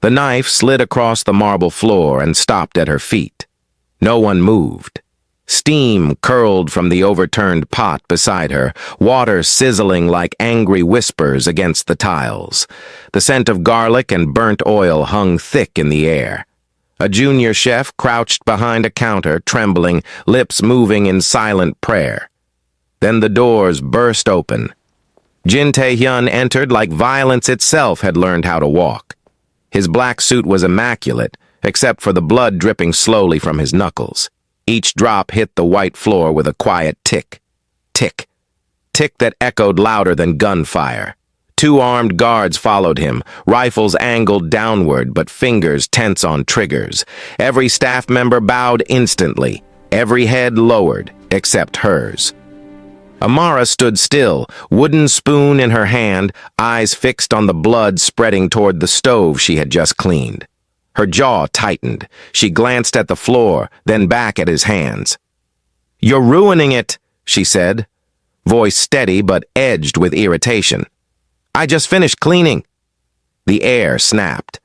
The knife slid across the marble floor and stopped at her feet. No one moved. Steam curled from the overturned pot beside her, water sizzling like angry whispers against the tiles. The scent of garlic and burnt oil hung thick in the air. A junior chef crouched behind a counter, trembling, lips moving in silent prayer. Then the doors burst open. Jin Tae-hyun entered like violence itself had learned how to walk. His black suit was immaculate, except for the blood dripping slowly from his knuckles. Each drop hit the white floor with a quiet tick. Tick. Tick that echoed louder than gunfire. 2 armed guards followed him, rifles angled downward but fingers tense on triggers. Every staff member bowed instantly, every head lowered, except hers. Amara stood still, wooden spoon in her hand, eyes fixed on the blood spreading toward the stove she had just cleaned. Her jaw tightened. She glanced at the floor, then back at his hands. "You're ruining it," she said, voice steady but edged with irritation. "I just finished cleaning." The air snapped.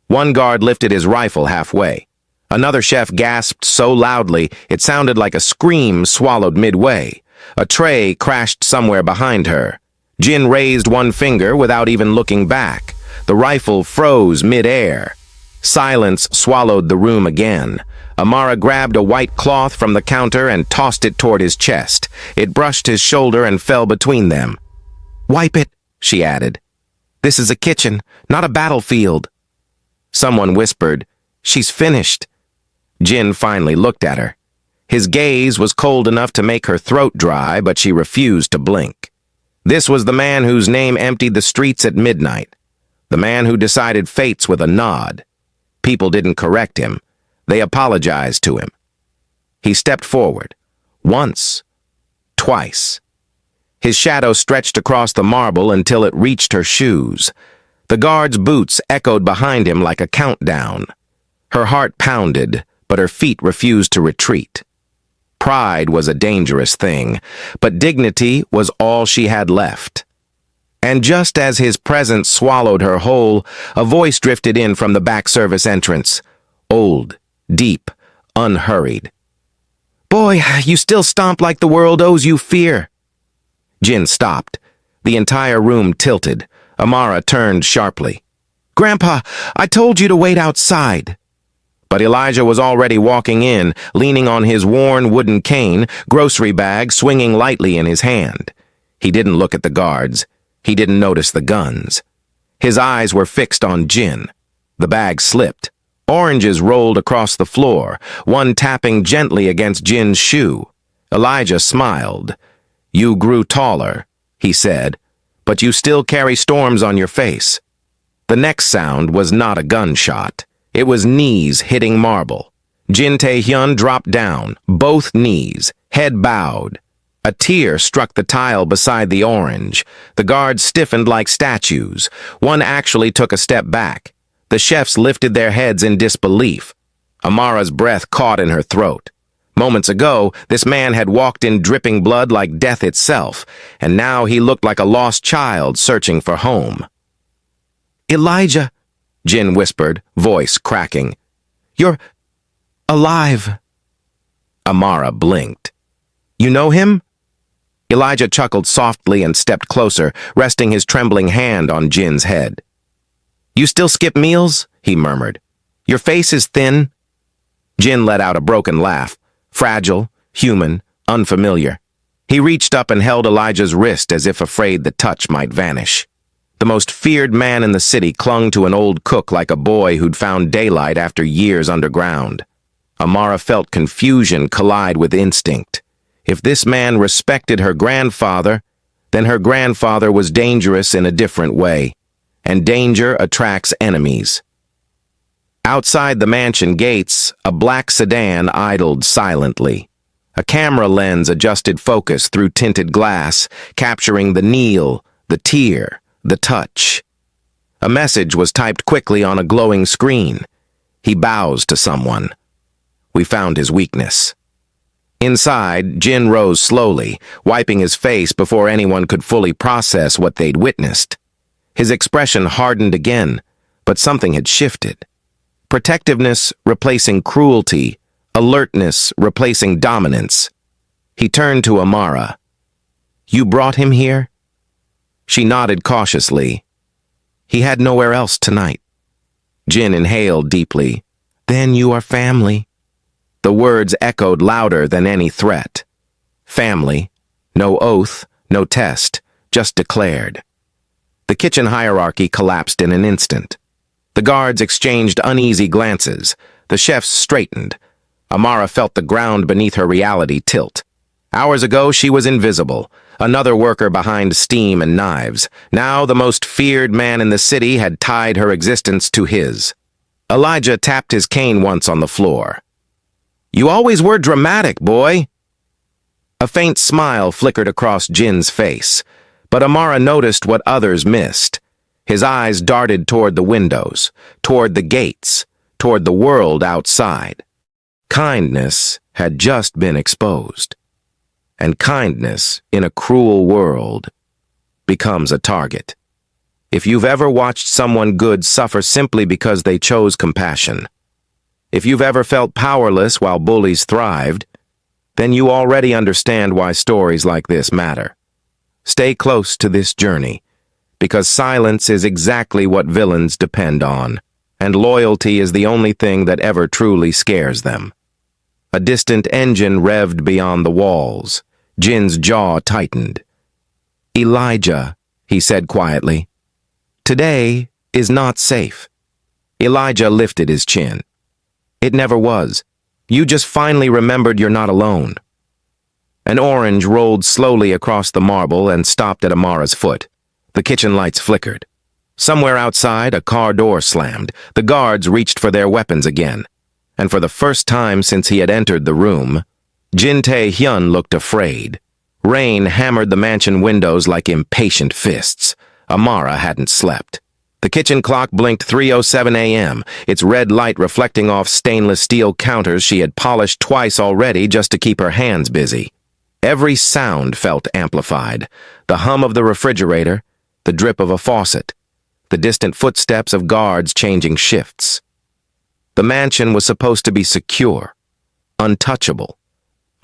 One guard lifted his rifle halfway. Another chef gasped so loudly it sounded like a scream swallowed midway. A tray crashed somewhere behind her. Jin raised one finger without even looking back. The rifle froze mid-air. Silence swallowed the room again. Amara grabbed a white cloth from the counter and tossed it toward his chest. It brushed his shoulder and fell between them. "Wipe it," she added. "This is a kitchen, not a battlefield." Someone whispered, "She's finished." Jin finally looked at her. His gaze was cold enough to make her throat dry, but she refused to blink. This was the man whose name emptied the streets at midnight. The man who decided fates with a nod. People didn't correct him. They apologized to him. He stepped forward. Once. Twice. His shadow stretched across the marble until it reached her shoes. The guard's boots echoed behind him like a countdown. Her heart pounded, but her feet refused to retreat. Pride was a dangerous thing, but dignity was all she had left. And just as his presence swallowed her whole, a voice drifted in from the back service entrance. Old, deep, unhurried. "Boy, you still stomp like the world owes you fear." Jin stopped. The entire room tilted. Amara turned sharply. "Grandpa, I told you to wait outside." But Elijah was already walking in, leaning on his worn wooden cane, grocery bag swinging lightly in his hand. He didn't look at the guards. He didn't notice the guns. His eyes were fixed on Jin. The bag slipped. Oranges rolled across the floor, one tapping gently against Jin's shoe. Elijah smiled. "You grew taller," he said, "but you still carry storms on your face." The next sound was not a gunshot. It was knees hitting marble. Jin Tae-hyun dropped down, both knees, head bowed. A tear struck the tile beside the orange. The guards stiffened like statues. One actually took a step back. The chefs lifted their heads in disbelief. Amara's breath caught in her throat. Moments ago, this man had walked in dripping blood like death itself, and now he looked like a lost child searching for home. "Elijah," Jin whispered, voice cracking. "You're alive." Amara blinked. "You know him?" Elijah chuckled softly and stepped closer, resting his trembling hand on Jin's head. "You still skip meals?" he murmured. "Your face is thin." Jin let out a broken laugh, fragile, human, unfamiliar. He reached up and held Elijah's wrist as if afraid the touch might vanish. The most feared man in the city clung to an old cook like a boy who'd found daylight after years underground. Amara felt confusion collide with instinct. If this man respected her grandfather, then her grandfather was dangerous in a different way, and danger attracts enemies. Outside the mansion gates, a black sedan idled silently. A camera lens adjusted focus through tinted glass, capturing the kneel, the tear, the touch. A message was typed quickly on a glowing screen. He bows to someone. We found his weakness. Inside, Jin rose slowly, wiping his face before anyone could fully process what they'd witnessed. His expression hardened again, But something had shifted. Protectiveness replacing cruelty, alertness replacing dominance. He turned to Amara. "You brought him here?" She nodded cautiously. "He had nowhere else tonight." Jin inhaled deeply. "Then you are family." The words echoed louder than any threat. Family. No oath, no test, just declared. The kitchen hierarchy collapsed in an instant. The guards exchanged uneasy glances. The chefs straightened. Amara felt the ground beneath her reality tilt. Hours ago, she was invisible, another worker behind steam and knives. Now, the most feared man in the city had tied her existence to his. Elijah tapped his cane once on the floor. "You always were dramatic, boy." A faint smile flickered across Jin's face, but Amara noticed what others missed. His eyes darted toward the windows, toward the gates, toward the world outside. Kindness had just been exposed. And kindness, in a cruel world, becomes a target. If you've ever watched someone good suffer simply because they chose compassion, if you've ever felt powerless while bullies thrived, then you already understand why stories like this matter. Stay close to this journey, because silence is exactly what villains depend on, and loyalty is the only thing that ever truly scares them. A distant engine revved beyond the walls. Jin's jaw tightened. "Elijah," he said quietly, "today is not safe." Elijah lifted his chin. "It never was. You just finally remembered you're not alone." An orange rolled slowly across the marble and stopped at Amara's foot. The kitchen lights flickered. Somewhere outside, a car door slammed. The guards reached for their weapons again. And for the first time since he had entered the room, Jin Tae-hyun looked afraid. Rain hammered the mansion windows like impatient fists. Amara hadn't slept. The kitchen clock blinked 3:07 a.m., its red light reflecting off stainless steel counters she had polished twice already just to keep her hands busy. Every sound felt amplified. The hum of the refrigerator, the drip of a faucet, the distant footsteps of guards changing shifts. The mansion was supposed to be secure, untouchable,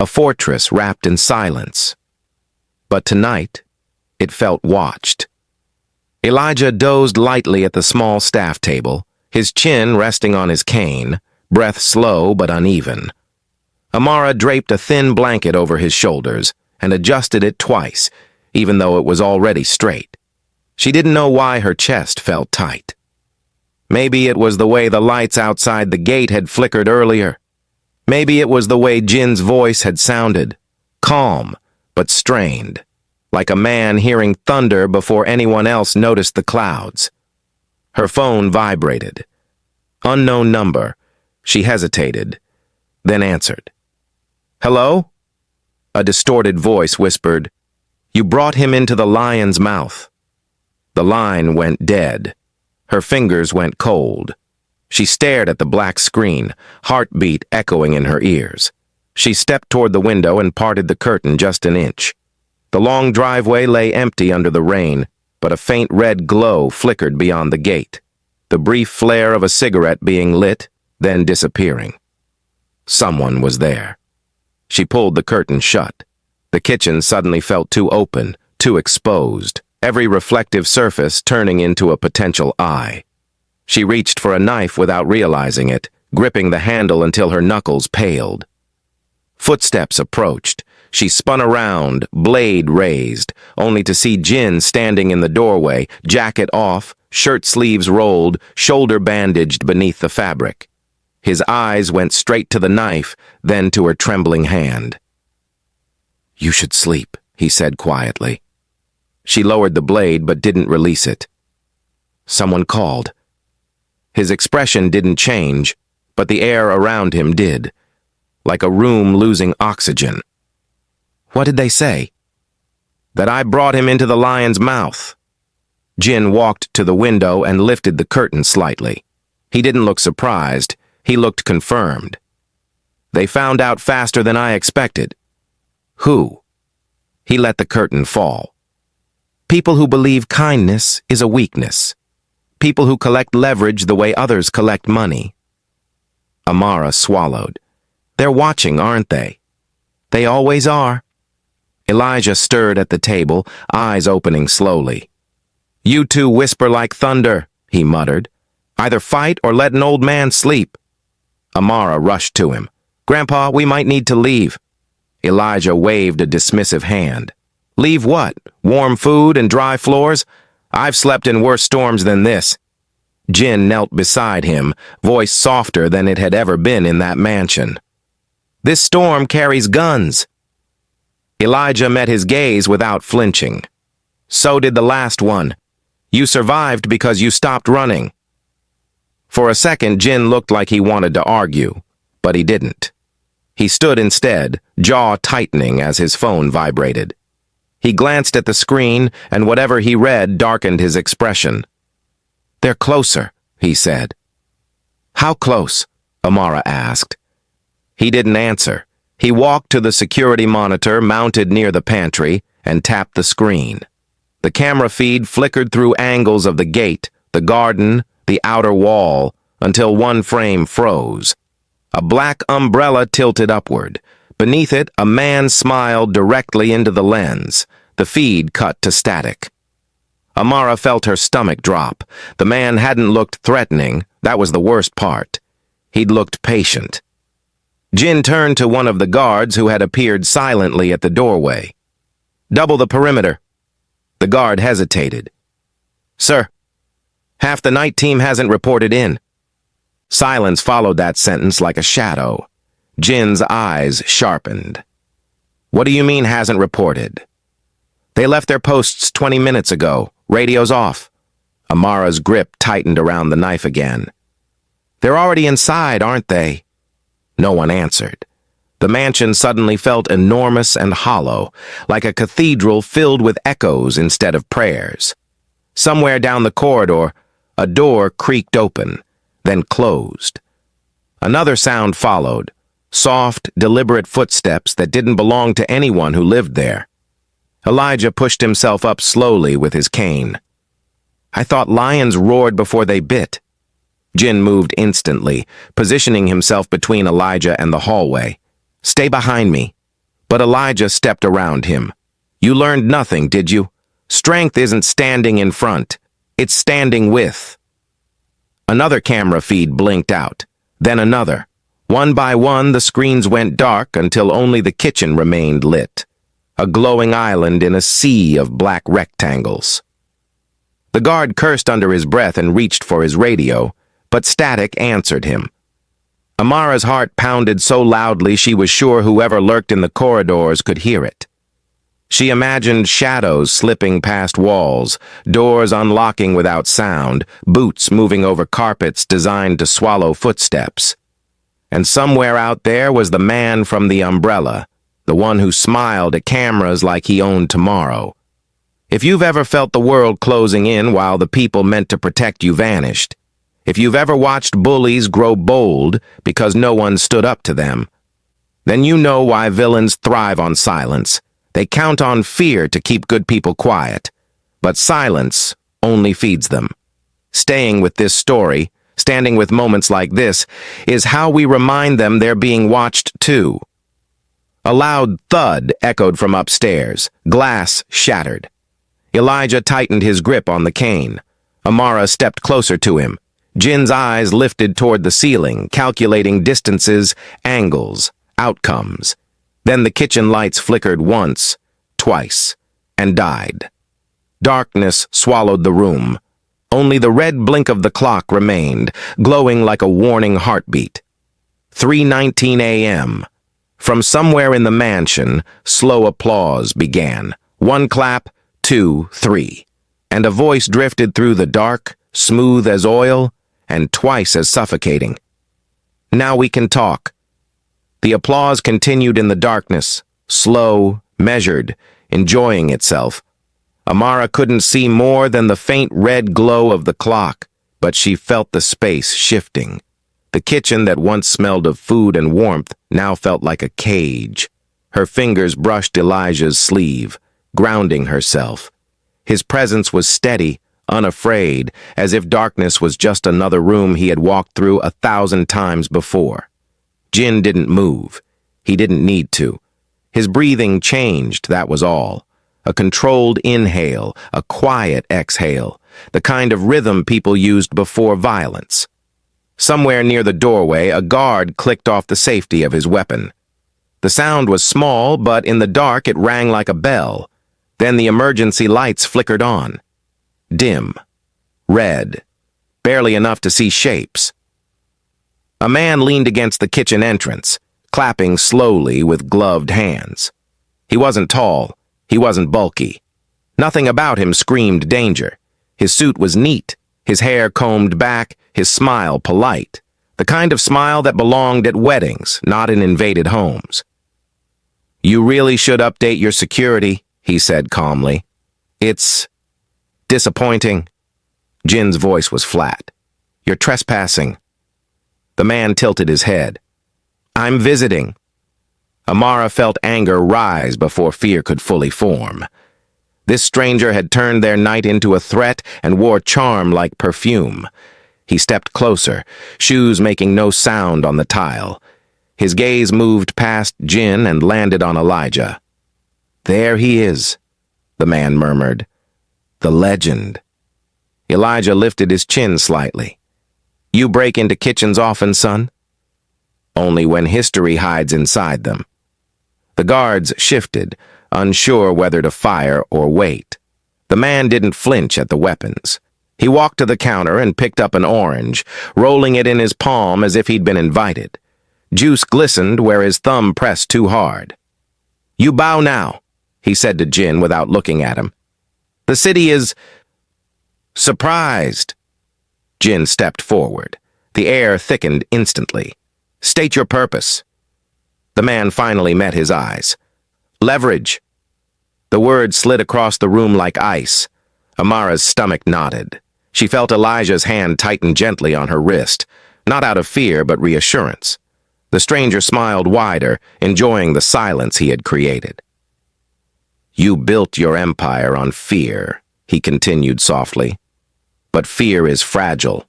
a fortress wrapped in silence. But tonight, it felt watched. Elijah dozed lightly at the small staff table, his chin resting on his cane, breath slow but uneven. Amara draped a thin blanket over his shoulders and adjusted it twice, even though it was already straight. She didn't know why her chest felt tight. Maybe it was the way the lights outside the gate had flickered earlier. Maybe it was the way Jin's voice had sounded, calm but strained, like a man hearing thunder before anyone else noticed the clouds. Her phone vibrated. Unknown number. She hesitated, then answered. "Hello?" A distorted voice whispered, "You brought him into the lion's mouth." The line went dead. Her fingers went cold. She stared at the black screen, heartbeat echoing in her ears. She stepped toward the window and parted the curtain just an inch. The long driveway lay empty under the rain, but a faint red glow flickered beyond the gate, the brief flare of a cigarette being lit, then disappearing. Someone was there. She pulled the curtain shut. The kitchen suddenly felt too open, too exposed, every reflective surface turning into a potential eye. She reached for a knife without realizing it, gripping the handle until her knuckles paled. Footsteps approached. She spun around, blade raised, only to see Jin standing in the doorway, jacket off, shirt sleeves rolled, shoulder bandaged beneath the fabric. His eyes went straight to the knife, then to her trembling hand. "You should sleep," he said quietly. She lowered the blade but didn't release it. Someone called. His expression didn't change, but the air around him did, like a room losing oxygen. "What did they say?" "That I brought him into the lion's mouth." Jin walked to the window and lifted the curtain slightly. He didn't look surprised. He looked confirmed. "They found out faster than I expected." "Who?" He let the curtain fall. "People who believe kindness is a weakness. People who collect leverage the way others collect money. Amara swallowed. They're watching, aren't they? They always are. Elijah stirred at the table, eyes opening slowly. You two whisper like thunder, he muttered. Either fight or let an old man sleep. Amara rushed to him. Grandpa, we might need to leave. Elijah waved a dismissive hand. Leave what? Warm food and dry floors? I've slept in worse storms than this. Jin knelt beside him, voice softer than it had ever been in that mansion. This storm carries guns. Elijah met his gaze without flinching. So did the last one. You survived because you stopped running. For a second, Jin looked like he wanted to argue, but he didn't. He stood instead, jaw tightening as his phone vibrated. He glanced at the screen, and whatever he read darkened his expression. They're closer, he said. How close? Amara asked. He didn't answer. He walked to the security monitor mounted near the pantry and tapped the screen. The camera feed flickered through angles of the gate, the garden, the outer wall, until one frame froze. A black umbrella tilted upward. Beneath it, a man smiled directly into the lens. The feed cut to static. Amara felt her stomach drop. The man hadn't looked threatening. That was the worst part. He'd looked patient. Jin turned to one of the guards who had appeared silently at the doorway. Double the perimeter. The guard hesitated. Sir, half the night team hasn't reported in. Silence followed that sentence like a shadow. Jin's eyes sharpened. What do you mean hasn't reported? They left their posts 20 minutes ago. Radio's off. Amara's grip tightened around the knife again. They're already inside, aren't they? No one answered. The mansion suddenly felt enormous and hollow, like a cathedral filled with echoes instead of prayers. Somewhere down the corridor, a door creaked open, then closed. Another sound followed, soft, deliberate footsteps that didn't belong to anyone who lived there. Elijah pushed himself up slowly with his cane. I thought lions roared before they bit. Jin moved instantly, positioning himself between Elijah and the hallway. Stay behind me. But Elijah stepped around him. You learned nothing, did you? Strength isn't standing in front. It's standing with. Another camera feed blinked out, then another. One by one, the screens went dark until only the kitchen remained lit. A glowing island in a sea of black rectangles. The guard cursed under his breath and reached for his radio, but static answered him. Amara's heart pounded so loudly she was sure whoever lurked in the corridors could hear it. She imagined shadows slipping past walls, doors unlocking without sound, boots moving over carpets designed to swallow footsteps. And somewhere out there was the man from the umbrella, the one who smiled at cameras like he owned tomorrow. If you've ever felt the world closing in while the people meant to protect you vanished, if you've ever watched bullies grow bold because no one stood up to them, then you know why villains thrive on silence. They count on fear to keep good people quiet, but silence only feeds them. Staying with this story, standing with moments like this, is how we remind them they're being watched too. A loud thud echoed from upstairs. Glass shattered. Elijah tightened his grip on the cane. Amara stepped closer to him. Jin's eyes lifted toward the ceiling, calculating distances, angles, outcomes. Then the kitchen lights flickered once, twice, and died. Darkness swallowed the room. Only the red blink of the clock remained, glowing like a warning heartbeat. 3:19 a.m. From somewhere in the mansion, slow applause began. One clap, two, three. And a voice drifted through the dark, smooth as oil, and twice as suffocating. Now we can talk. The applause continued in the darkness, slow, measured, enjoying itself. Amara couldn't see more than the faint red glow of the clock, but she felt the space shifting. The kitchen that once smelled of food and warmth now felt like a cage. Her fingers brushed Elijah's sleeve, grounding herself. His presence was steady, unafraid, as if darkness was just another room he had walked through 1,000 times before. Jin didn't move. He didn't need to. His breathing changed, that was all. A controlled inhale, a quiet exhale, the kind of rhythm people used before violence. Somewhere near the doorway, a guard clicked off the safety of his weapon. The sound was small, but in the dark it rang like a bell. Then the emergency lights flickered on. Dim. Red. Barely enough to see shapes. A man leaned against the kitchen entrance, clapping slowly with gloved hands. He wasn't tall. He wasn't bulky. Nothing about him screamed danger. His suit was neat, his hair combed back, his smile polite. The kind of smile that belonged at weddings, not in invaded homes. "You really should update your security," he said calmly. "It's disappointing." Jin's voice was flat. "You're trespassing." The man tilted his head. "I'm visiting." Amara felt anger rise before fear could fully form. This stranger had turned their night into a threat and wore charm like perfume. He stepped closer, shoes making no sound on the tile. His gaze moved past Jin and landed on Elijah. "There he is," the man murmured. "The legend." Elijah lifted his chin slightly. "You break into kitchens often, son?" "Only when history hides inside them." The guards shifted, unsure whether to fire or wait. The man didn't flinch at the weapons. He walked to the counter and picked up an orange, rolling it in his palm as if he'd been invited. Juice glistened where his thumb pressed too hard. "You bow now," he said to Jin without looking at him. "The city is surprised." Jin stepped forward. The air thickened instantly. "State your purpose." The man finally met his eyes. "Leverage." The word slid across the room like ice. Amara's stomach knotted. She felt Elijah's hand tighten gently on her wrist, not out of fear but reassurance. The stranger smiled wider, enjoying the silence he had created. "You built your empire on fear," he continued softly. "But fear is fragile.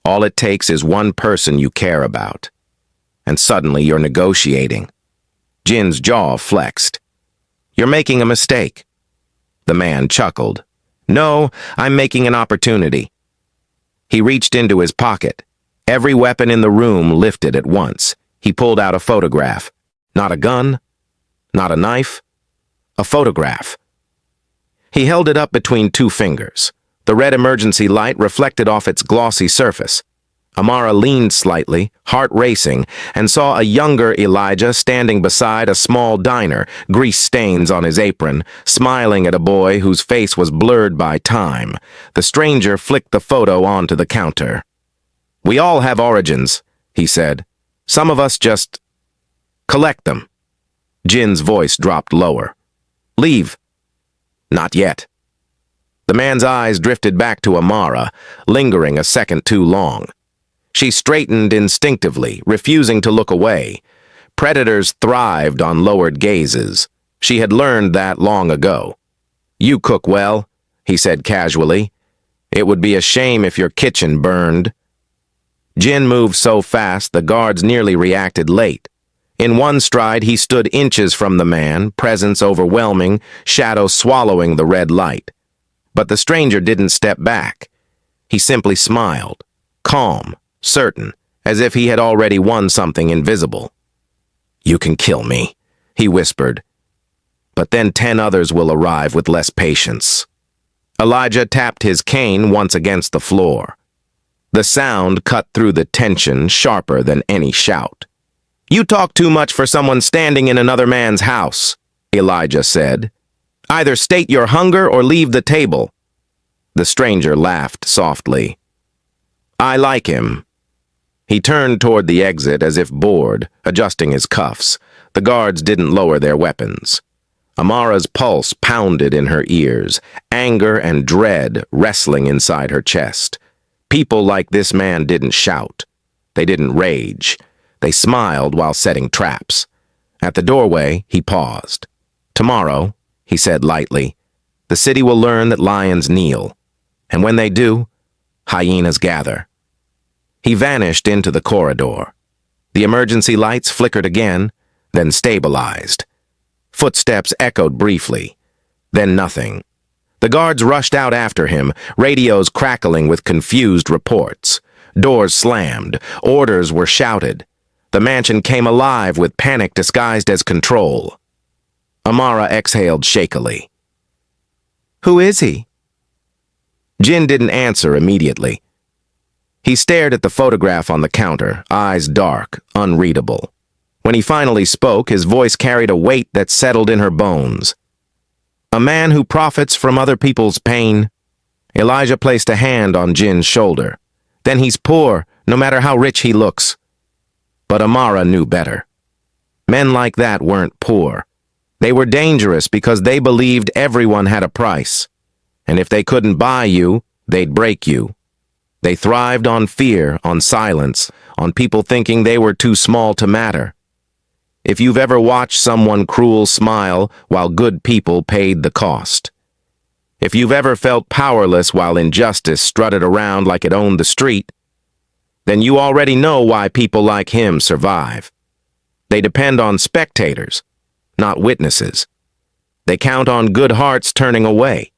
All it takes is one person you care about. And suddenly you're negotiating." Jin's jaw flexed. "You're making a mistake." The man chuckled. "No, I'm making an opportunity." He reached into his pocket. Every weapon in the room lifted at once. He pulled out a photograph. Not a gun, not a knife, a photograph. He held it up between two fingers. The red emergency light reflected off its glossy surface. Amara leaned slightly, heart racing, and saw a younger Elijah standing beside a small diner, grease stains on his apron, smiling at a boy whose face was blurred by time. The stranger flicked the photo onto the counter. "We all have origins," he said. "Some of us just collect them." Jin's voice dropped lower. "Leave." "Not yet." The man's eyes drifted back to Amara, lingering a second too long. She straightened instinctively, refusing to look away. Predators thrived on lowered gazes. She had learned that long ago. "You cook well," he said casually. "It would be a shame if your kitchen burned." Jin moved so fast the guards nearly reacted late. In one stride he stood inches from the man, presence overwhelming, shadow swallowing the red light. But the stranger didn't step back. He simply smiled, calm, certain, as if he had already won something invisible. "You can kill me," he whispered. "But then 10 others will arrive with less patience." Elijah tapped his cane once against the floor. The sound cut through the tension sharper than any shout. "You talk too much for someone standing in another man's house," Elijah said. "Either state your hunger or leave the table." The stranger laughed softly. "I like him." He turned toward the exit as if bored, adjusting his cuffs. The guards didn't lower their weapons. Amara's pulse pounded in her ears, anger and dread wrestling inside her chest. People like this man didn't shout. They didn't rage. They smiled while setting traps. At the doorway, he paused. "Tomorrow," he said lightly, "the city will learn that lions kneel." And when they do, hyenas gather. He vanished into the corridor. The emergency lights flickered again, then stabilized. Footsteps echoed briefly, then nothing. The guards rushed out after him, radios crackling with confused reports. Doors slammed, orders were shouted. The mansion came alive with panic disguised as control. Amara exhaled shakily. "Who is he?" Jin didn't answer immediately. He stared at the photograph on the counter, eyes dark, unreadable. When he finally spoke, his voice carried a weight that settled in her bones. "A man who profits from other people's pain." Elijah placed a hand on Jin's shoulder. "Then he's poor, no matter how rich he looks." But Amara knew better. Men like that weren't poor. They were dangerous because they believed everyone had a price. And if they couldn't buy you, they'd break you. They thrived on fear, on silence, on people thinking they were too small to matter. If you've ever watched someone cruel smile while good people paid the cost. If you've ever felt powerless while injustice strutted around like it owned the street, then you already know why people like him survive. They depend on spectators, not witnesses. They count on good hearts turning away.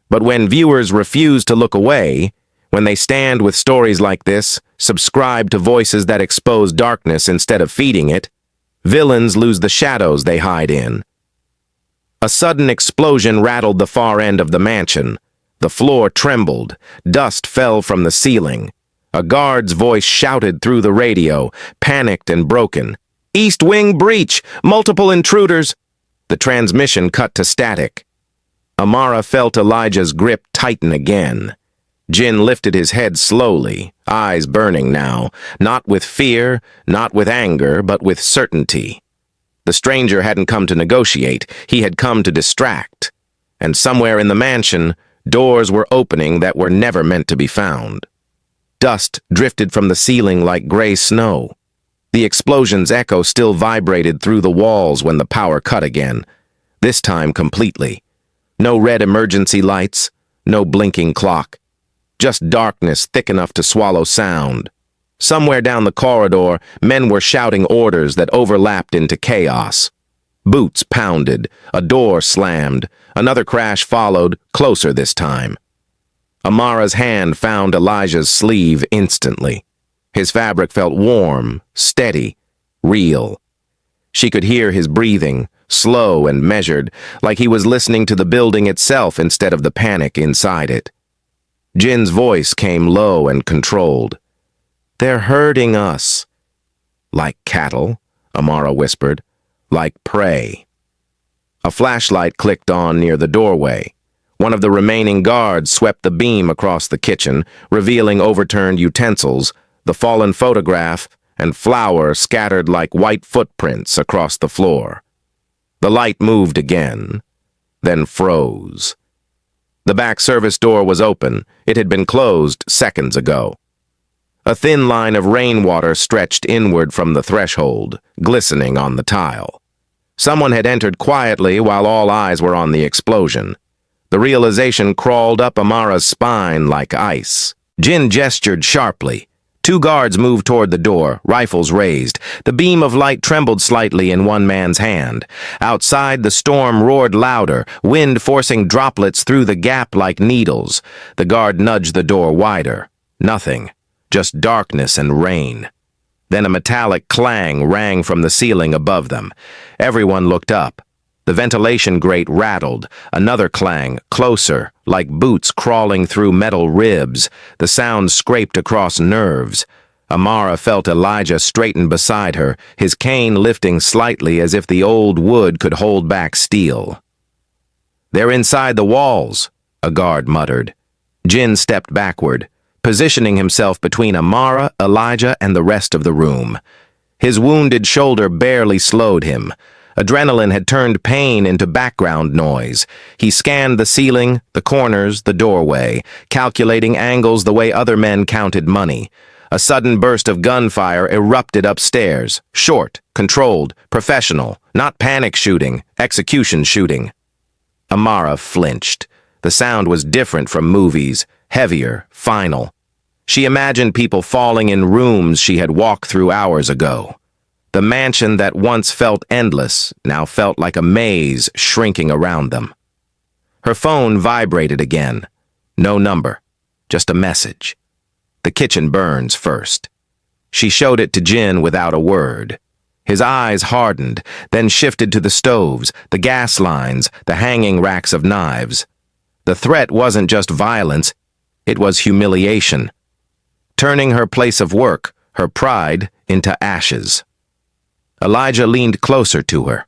But when viewers refuse to look away, when they stand with stories like this, subscribe to voices that expose darkness instead of feeding it, villains lose the shadows they hide in. A sudden explosion rattled the far end of the mansion. The floor trembled. Dust fell from the ceiling. A guard's voice shouted through the radio, panicked and broken. "East Wing breach! Multiple intruders!" The transmission cut to static. Amara felt Elijah's grip tighten again. Jin lifted his head slowly, eyes burning now, not with fear, not with anger, but with certainty. The stranger hadn't come to negotiate, he had come to distract. And somewhere in the mansion, doors were opening that were never meant to be found. Dust drifted from the ceiling like gray snow. The explosion's echo still vibrated through the walls when the power cut again, this time completely. No red emergency lights, no blinking clock. Just darkness thick enough to swallow sound. Somewhere down the corridor, men were shouting orders that overlapped into chaos. Boots pounded, a door slammed, another crash followed, closer this time. Amara's hand found Elijah's sleeve instantly. His fabric felt warm, steady, real. She could hear his breathing, slow and measured, like he was listening to the building itself instead of the panic inside it. Jin's voice came low and controlled. "They're hurting us." "Like cattle," Amara whispered. "Like prey." A flashlight clicked on near the doorway. One of the remaining guards swept the beam across the kitchen, revealing overturned utensils, the fallen photograph, and flour scattered like white footprints across the floor. The light moved again, then froze. The back service door was open. It had been closed seconds ago. A thin line of rainwater stretched inward from the threshold, glistening on the tile. Someone had entered quietly while all eyes were on the explosion. The realization crawled up Amara's spine like ice. Jin gestured sharply. Two guards moved toward the door, rifles raised. The beam of light trembled slightly in one man's hand. Outside, the storm roared louder, wind forcing droplets through the gap like needles. The guard nudged the door wider. Nothing, just darkness and rain. Then a metallic clang rang from the ceiling above them. Everyone looked up. The ventilation grate rattled. Another clang, closer, like boots crawling through metal ribs. The sound scraped across nerves. Amara felt Elijah straighten beside her, his cane lifting slightly as if the old wood could hold back steel. "They're inside the walls," a guard muttered. Jin stepped backward, positioning himself between Amara, Elijah, and the rest of the room. His wounded shoulder barely slowed him. Adrenaline had turned pain into background noise. He scanned the ceiling, the corners, the doorway, calculating angles the way other men counted money. A sudden burst of gunfire erupted upstairs. Short, controlled, professional, not panic shooting, execution shooting. Amara flinched. The sound was different from movies, heavier, final. She imagined people falling in rooms she had walked through hours ago. The mansion that once felt endless now felt like a maze shrinking around them. Her phone vibrated again. No number, just a message. The kitchen burns first. She showed it to Jin without a word. His eyes hardened, then shifted to the stoves, the gas lines, the hanging racks of knives. The threat wasn't just violence, it was humiliation. Turning her place of work, her pride, into ashes. Elijah leaned closer to her.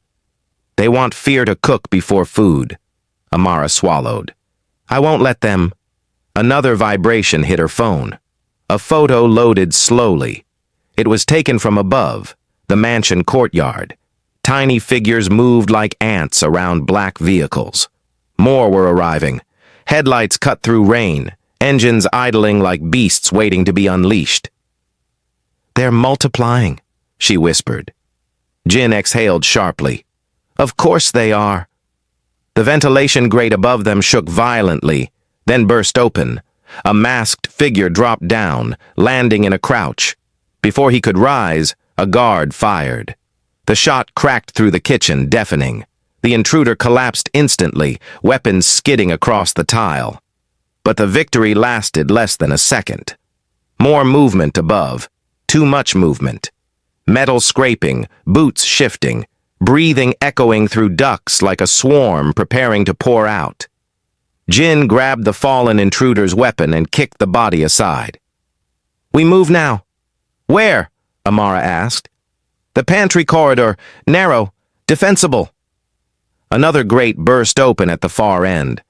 They want fear to cook before food. Amara swallowed. I won't let them. Another vibration hit her phone. A photo loaded slowly. It was taken from above, the mansion courtyard. Tiny figures moved like ants around black vehicles. More were arriving. Headlights cut through rain, engines idling like beasts waiting to be unleashed. They're multiplying, she whispered. Jin exhaled sharply. Of course they are. The ventilation grate above them shook violently, then burst open. A masked figure dropped down, landing in a crouch. Before he could rise, a guard fired. The shot cracked through the kitchen, deafening. The intruder collapsed instantly, weapons skidding across the tile. But the victory lasted less than a second. More movement above. Too much movement. Metal scraping, boots shifting, breathing echoing through ducts like a swarm preparing to pour out. Jin grabbed the fallen intruder's weapon and kicked the body aside. We move now. Where? Amara asked. The pantry corridor, narrow, defensible. Another grate burst open at the far end.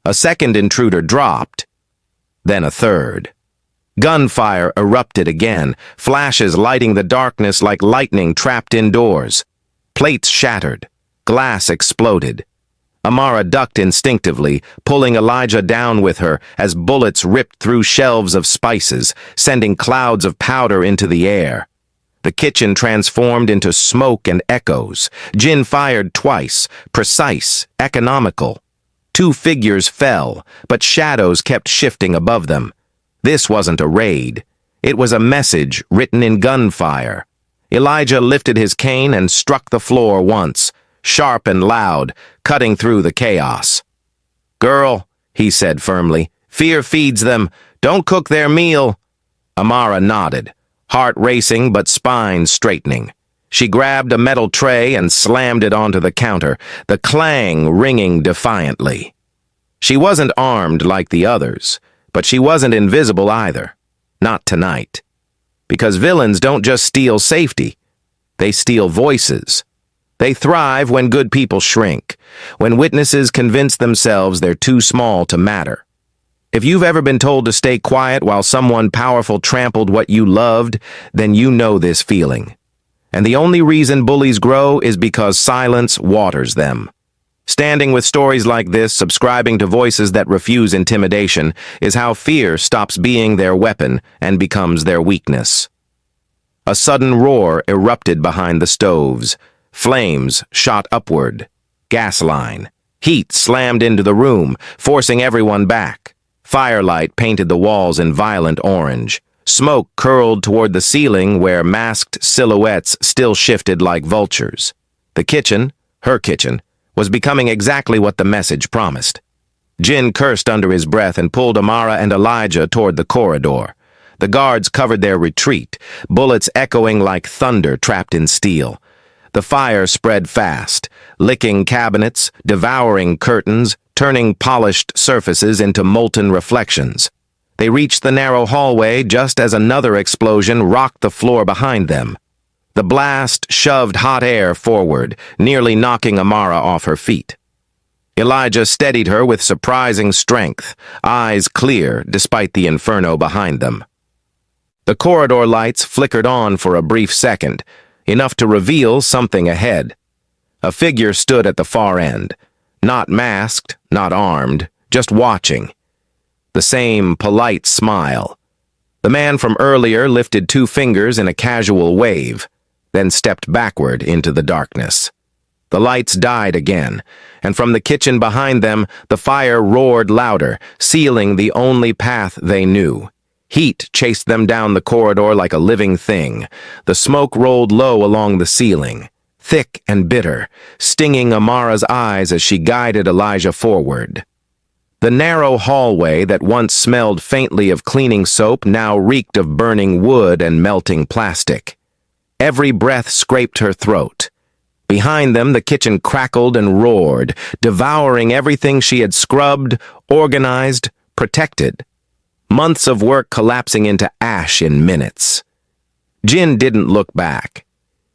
A second intruder dropped, then a third. Gunfire erupted again, flashes lighting the darkness like lightning trapped indoors. Plates shattered, glass exploded. Amara ducked instinctively, pulling Elijah down with her as bullets ripped through shelves of spices, sending clouds of powder into the air. The kitchen transformed into smoke and echoes. Jin fired twice, precise, economical. 2 figures fell, but shadows kept shifting above them. This wasn't a raid. It was a message written in gunfire. Elijah lifted his cane and struck the floor once, sharp and loud, cutting through the chaos. Girl, he said firmly, fear feeds them. Don't cook their meal. Amara nodded, heart racing but spine straightening. She grabbed a metal tray and slammed it onto the counter, the clang ringing defiantly. She wasn't armed like the others, but she wasn't invisible either. Not tonight. Because villains don't just steal safety. They steal voices. They thrive when good people shrink, when witnesses convince themselves they're too small to matter. If you've ever been told to stay quiet while someone powerful trampled what you loved, then you know this feeling. And the only reason bullies grow is because silence waters them. Standing with stories like this, subscribing to voices that refuse intimidation, is how fear stops being their weapon and becomes their weakness. A sudden roar erupted behind the stoves. Flames shot upward. Gas line. Heat slammed into the room, forcing everyone back. Firelight painted the walls in violent orange. Smoke curled toward the ceiling where masked silhouettes still shifted like vultures. The kitchen, her kitchen, was becoming exactly what the message promised. Jin cursed under his breath and pulled Amara and Elijah toward the corridor. The guards covered their retreat, bullets echoing like thunder trapped in steel. The fire spread fast, licking cabinets, devouring curtains, turning polished surfaces into molten reflections. They reached the narrow hallway just as another explosion rocked the floor behind them. The blast shoved hot air forward, nearly knocking Amara off her feet. Elijah steadied her with surprising strength, eyes clear despite the inferno behind them. The corridor lights flickered on for a brief second, enough to reveal something ahead. A figure stood at the far end, not masked, not armed, just watching. The same polite smile. The man from earlier lifted 2 fingers in a casual wave, then stepped backward into the darkness. The lights died again, and from the kitchen behind them, the fire roared louder, sealing the only path they knew. Heat chased them down the corridor like a living thing. The smoke rolled low along the ceiling, thick and bitter, stinging Amara's eyes as she guided Elijah forward. The narrow hallway that once smelled faintly of cleaning soap now reeked of burning wood and melting plastic. Every breath scraped her throat. Behind them, the kitchen crackled and roared, devouring everything she had scrubbed, organized, protected. Months of work collapsing into ash in minutes. Jin didn't look back.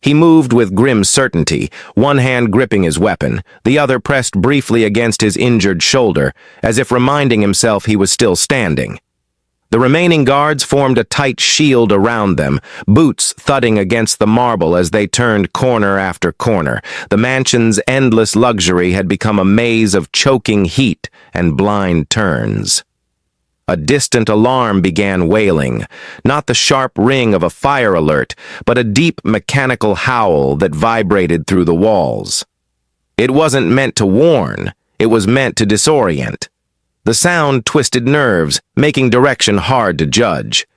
He moved with grim certainty, one hand gripping his weapon, the other pressed briefly against his injured shoulder, as if reminding himself he was still standing. The remaining guards formed a tight shield around them, boots thudding against the marble as they turned corner after corner. The mansion's endless luxury had become a maze of choking heat and blind turns. A distant alarm began wailing, not the sharp ring of a fire alert, but a deep mechanical howl that vibrated through the walls. It wasn't meant to warn, it was meant to disorient. The sound twisted nerves, making direction hard to judge.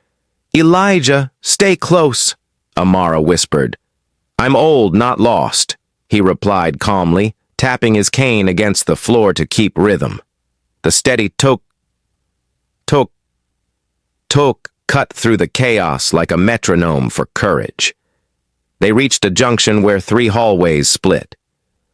"Elijah, stay close," Amara whispered. "I'm old, not lost," he replied calmly, tapping his cane against the floor to keep rhythm. The steady tok cut through the chaos like a metronome for courage. They reached a junction where 3 hallways split.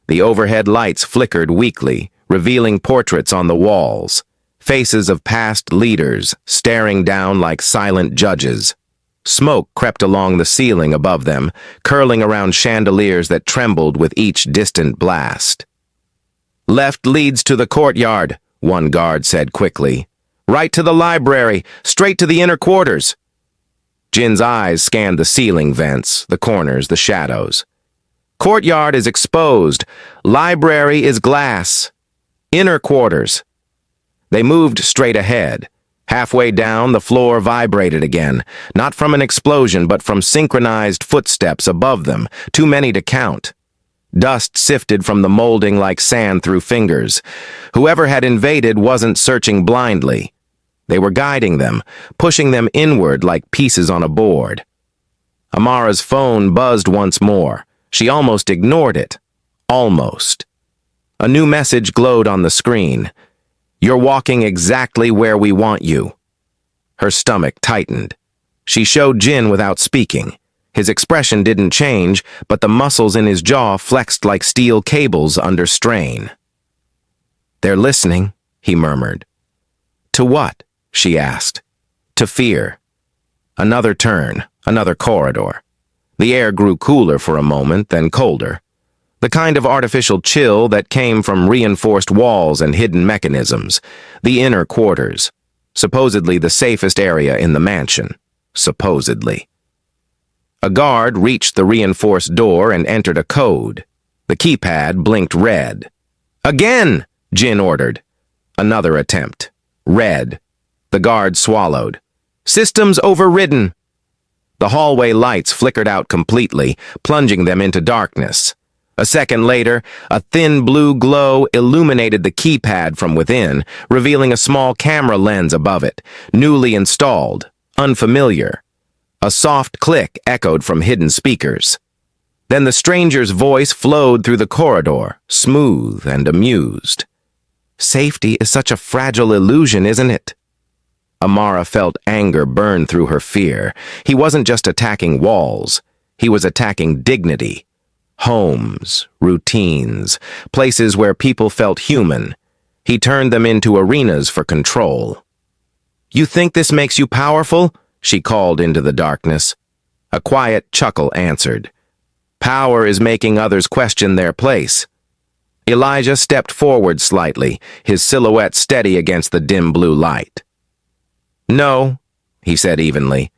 The overhead lights flickered weakly, revealing portraits on the walls, faces of past leaders staring down like silent judges. Smoke crept along the ceiling above them, curling around chandeliers that trembled with each distant blast. "Left leads to the courtyard," one guard said quickly. "Right to the library, straight to the inner quarters." Jin's eyes scanned the ceiling vents, the corners, the shadows. "Courtyard is exposed. Library is glass. Inner quarters." They moved straight ahead. Halfway down, the floor vibrated again, not from an explosion but from synchronized footsteps above them, too many to count. Dust sifted from the molding like sand through fingers. Whoever had invaded wasn't searching blindly. They were guiding them, pushing them inward like pieces on a board. Amara's phone buzzed once more. She almost ignored it. Almost. A new message glowed on the screen. "You're walking exactly where we want you." Her stomach tightened. She showed Jin without speaking. His expression didn't change, but the muscles in his jaw flexed like steel cables under strain. "They're listening," he murmured. "To what?" she asked. "To fear." Another turn, another corridor. The air grew cooler for a moment, then colder. The kind of artificial chill that came from reinforced walls and hidden mechanisms. The inner quarters. Supposedly the safest area in the mansion. Supposedly. A guard reached the reinforced door and entered a code. The keypad blinked red. "Again!" Jin ordered. Another attempt. Red. The guard swallowed. "Systems overridden." The hallway lights flickered out completely, plunging them into darkness. A second later, a thin blue glow illuminated the keypad from within, revealing a small camera lens above it, newly installed, unfamiliar. A soft click echoed from hidden speakers. Then the stranger's voice flowed through the corridor, smooth and amused. "Safety is such a fragile illusion, isn't it?" Amara felt anger burn through her fear. He wasn't just attacking walls. He was attacking dignity. Homes, routines, places where people felt human. He turned them into arenas for control. "You think this makes you powerful?" she called into the darkness. A quiet chuckle answered. "Power is making others question their place." Elijah stepped forward slightly, his silhouette steady against the dim blue light. "No," he said evenly.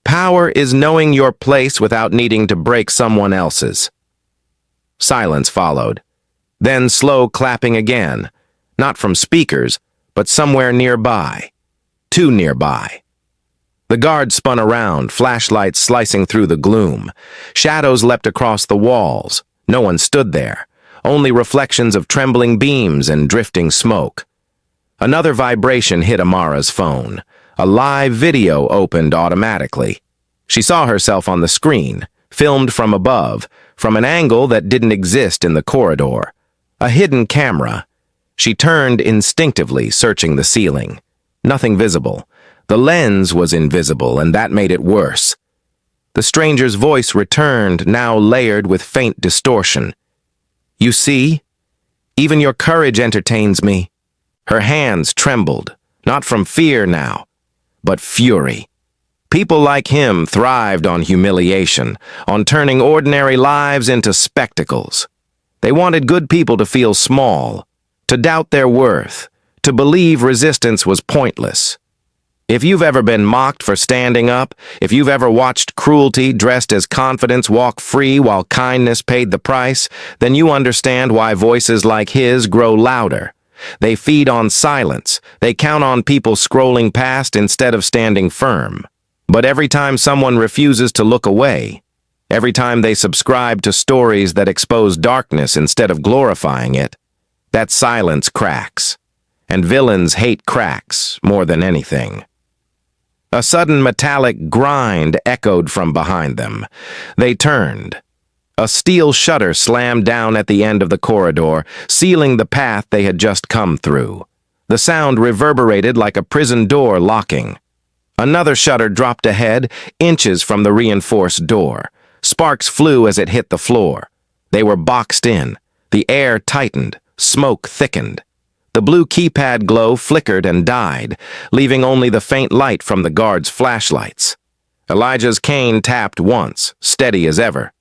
"Power is knowing your place without needing to break someone else's." Silence followed. Then slow clapping again, not from speakers, but somewhere nearby. Too nearby. The guard spun around, flashlights slicing through the gloom. Shadows leapt across the walls. No one stood there. only reflections of trembling beams and drifting smoke. Another vibration hit Amara's phone. A live video opened automatically. She saw herself on the screen, filmed from above, from an angle that didn't exist in the corridor. A hidden camera. She turned instinctively, searching the ceiling. Nothing visible. The lens was invisible, and that made it worse. The stranger's voice returned, now layered with faint distortion. "You see? Even your courage entertains me." Her hands trembled, not from fear now, but fury. People like him thrived on humiliation, on turning ordinary lives into spectacles. They wanted good people to feel small, to doubt their worth, to believe resistance was pointless. If you've ever been mocked for standing up, if you've ever watched cruelty dressed as confidence walk free while kindness paid the price, then you understand why voices like his grow louder. They feed on silence. They count on people scrolling past instead of standing firm. But every time someone refuses to look away, every time they subscribe to stories that expose darkness instead of glorifying it, that silence cracks. And villains hate cracks more than anything. A sudden metallic grind echoed from behind them. They turned. A steel shutter slammed down at the end of the corridor, sealing the path they had just come through. The sound reverberated like a prison door locking. Another shutter dropped ahead, inches from the reinforced door. Sparks flew as it hit the floor. They were boxed in. The air tightened. Smoke thickened. The blue keypad glow flickered and died, leaving only the faint light from the guards' flashlights. Elijah's cane tapped once, steady as ever.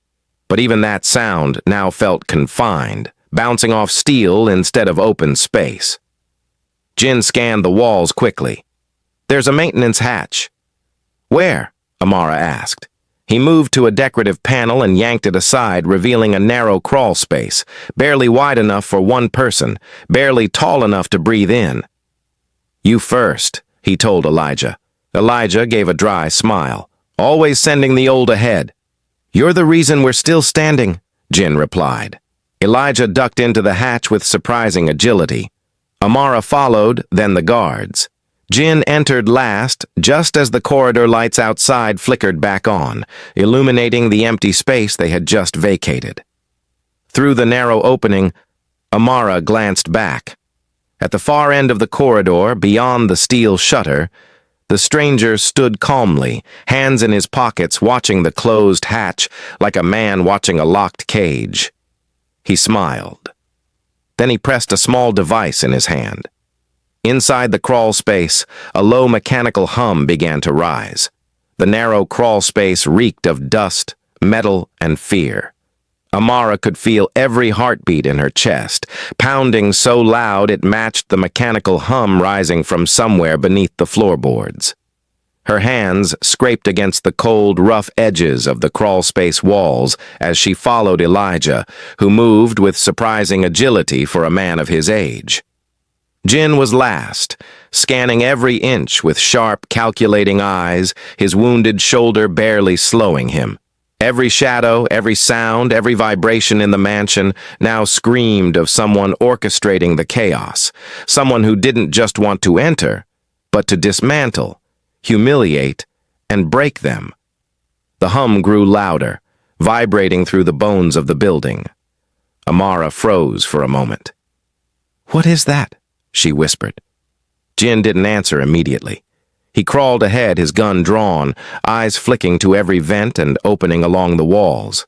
But even that sound now felt confined, bouncing off steel instead of open space. Jin scanned the walls quickly. "There's a maintenance hatch." "Where?" Amara asked. He moved to a decorative panel and yanked it aside, revealing a narrow crawl space, barely wide enough for one person, barely tall enough to breathe in. "You first," he told Elijah. Elijah gave a dry smile, always sending the old ahead. "You're the reason we're still standing," Jin replied. Elijah ducked into the hatch with surprising agility. Amara followed, then the guards. Jin entered last, just as the corridor lights outside flickered back on, illuminating the empty space they had just vacated. Through the narrow opening, Amara glanced back. At the far end of the corridor, beyond the steel shutter, the stranger stood calmly, hands in his pockets, watching the closed hatch like a man watching a locked cage. He smiled. Then he pressed a small device in his hand. Inside the crawl space, a low mechanical hum began to rise. The narrow crawl space reeked of dust, metal, and fear. Amara could feel every heartbeat in her chest, pounding so loud it matched the mechanical hum rising from somewhere beneath the floorboards. Her hands scraped against the cold, rough edges of the crawl space walls as she followed Elijah, who moved with surprising agility for a man of his age. Jin was last, scanning every inch with sharp, calculating eyes, his wounded shoulder barely slowing him. Every shadow, every sound, every vibration in the mansion now screamed of someone orchestrating the chaos, someone who didn't just want to enter, but to dismantle, humiliate, and break them. The hum grew louder, vibrating through the bones of the building. Amara froze for a moment. "What is that?" she whispered. Jin didn't answer immediately. He crawled ahead, his gun drawn, eyes flicking to every vent and opening along the walls.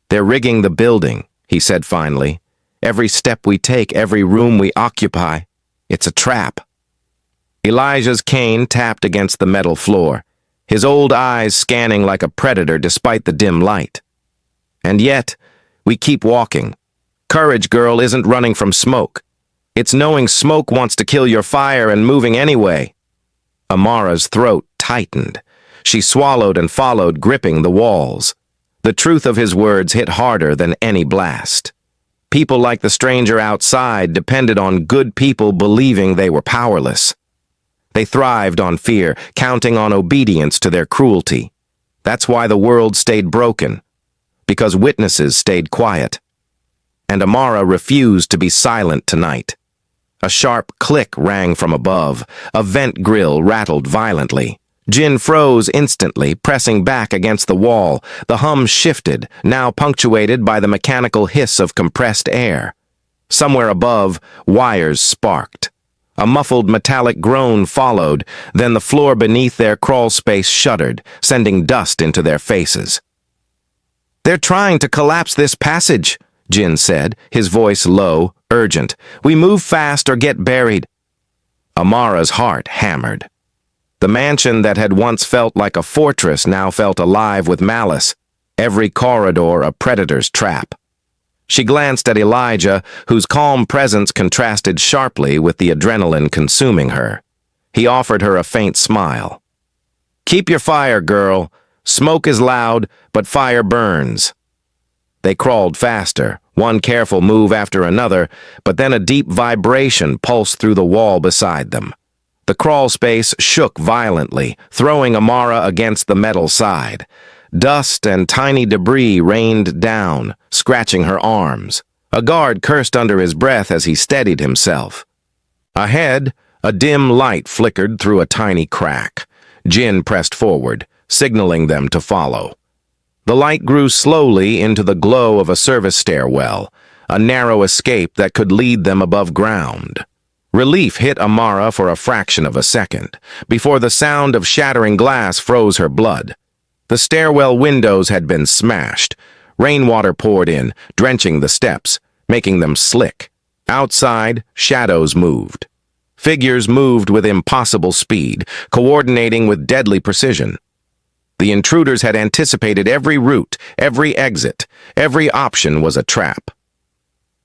"They're rigging the building," he said finally. "Every step we take, every room we occupy, it's a trap." Elijah's cane tapped against the metal floor, his old eyes scanning like a predator despite the dim light. "And yet, we keep walking. Courage, girl, isn't running from smoke. It's knowing smoke wants to kill your fire and moving anyway." Amara's throat tightened. She swallowed and followed, gripping the walls. The truth of his words hit harder than any blast. People like the stranger outside depended on good people believing they were powerless. They thrived on fear, counting on obedience to their cruelty. That's why the world stayed broken, because witnesses stayed quiet. and Amara refused to be silent tonight. A sharp click rang from above. A vent grill rattled violently. Jin froze instantly, pressing back against the wall. The hum shifted, now punctuated by the mechanical hiss of compressed air. Somewhere above, wires sparked. A muffled metallic groan followed, then the floor beneath their crawl space shuddered, sending dust into their faces. "They're trying to collapse this passage," Jin said, his voice low, urgent. "We move fast or get buried." Amara's heart hammered. The mansion that had once felt like a fortress now felt alive with malice, every corridor a predator's trap. She glanced at Elijah, whose calm presence contrasted sharply with the adrenaline consuming her. He offered her a faint smile. "Keep your fire, girl. Smoke is loud, but fire burns." They crawled faster, one careful move after another, but then a deep vibration pulsed through the wall beside them. The crawl space shook violently, throwing Amara against the metal side. Dust and tiny debris rained down, scratching her arms. A guard cursed under his breath as he steadied himself. Ahead, a dim light flickered through a tiny crack. Jin pressed forward, signaling them to follow. The light grew slowly into the glow of a service stairwell, a narrow escape that could lead them above ground. Relief hit Amara for a fraction of a second, before the sound of shattering glass froze her blood. The stairwell windows had been smashed. Rainwater poured in, drenching the steps, making them slick. Outside, shadows moved. Figures moved with impossible speed, coordinating with deadly precision. The intruders had anticipated every route, every exit. Every option was a trap.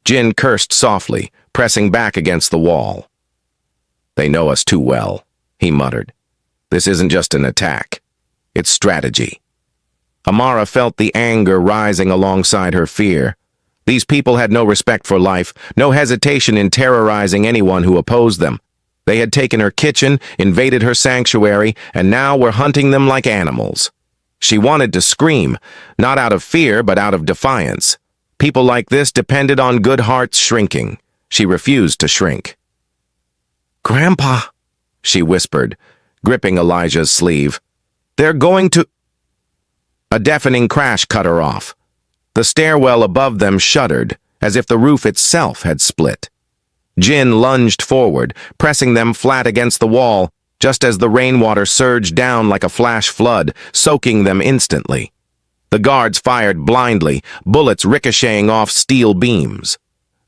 Jin cursed softly, pressing back against the wall. "They know us too well," he muttered. "This isn't just an attack. It's strategy." Amara felt the anger rising alongside her fear. These people had no respect for life, no hesitation in terrorizing anyone who opposed them. They had taken her kitchen, invaded her sanctuary, and now were hunting them like animals. She wanted to scream, not out of fear, but out of defiance. People like this depended on good hearts shrinking. She refused to shrink. "Grandpa," she whispered, gripping Elijah's sleeve. "They're going to—" A deafening crash cut her off. The stairwell above them shuddered, as if the roof itself had split. Jin lunged forward, pressing them flat against the wall, just as the rainwater surged down like a flash flood, soaking them instantly. The guards fired blindly, bullets ricocheting off steel beams.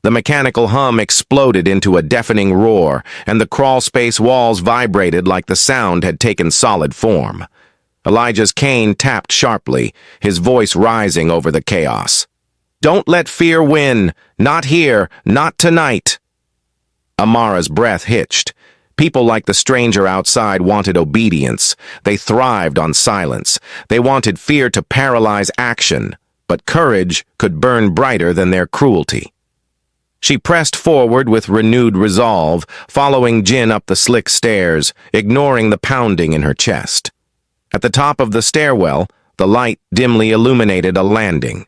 The mechanical hum exploded into a deafening roar, and the crawlspace walls vibrated like the sound had taken solid form. Elijah's cane tapped sharply, his voice rising over the chaos. "Don't let fear win. Not here. Not tonight." Amara's breath hitched. People like the stranger outside wanted obedience. They thrived on silence. They wanted fear to paralyze action, but courage could burn brighter than their cruelty. She pressed forward with renewed resolve, following Jin up the slick stairs, ignoring the pounding in her chest. At the top of the stairwell, the light dimly illuminated a landing.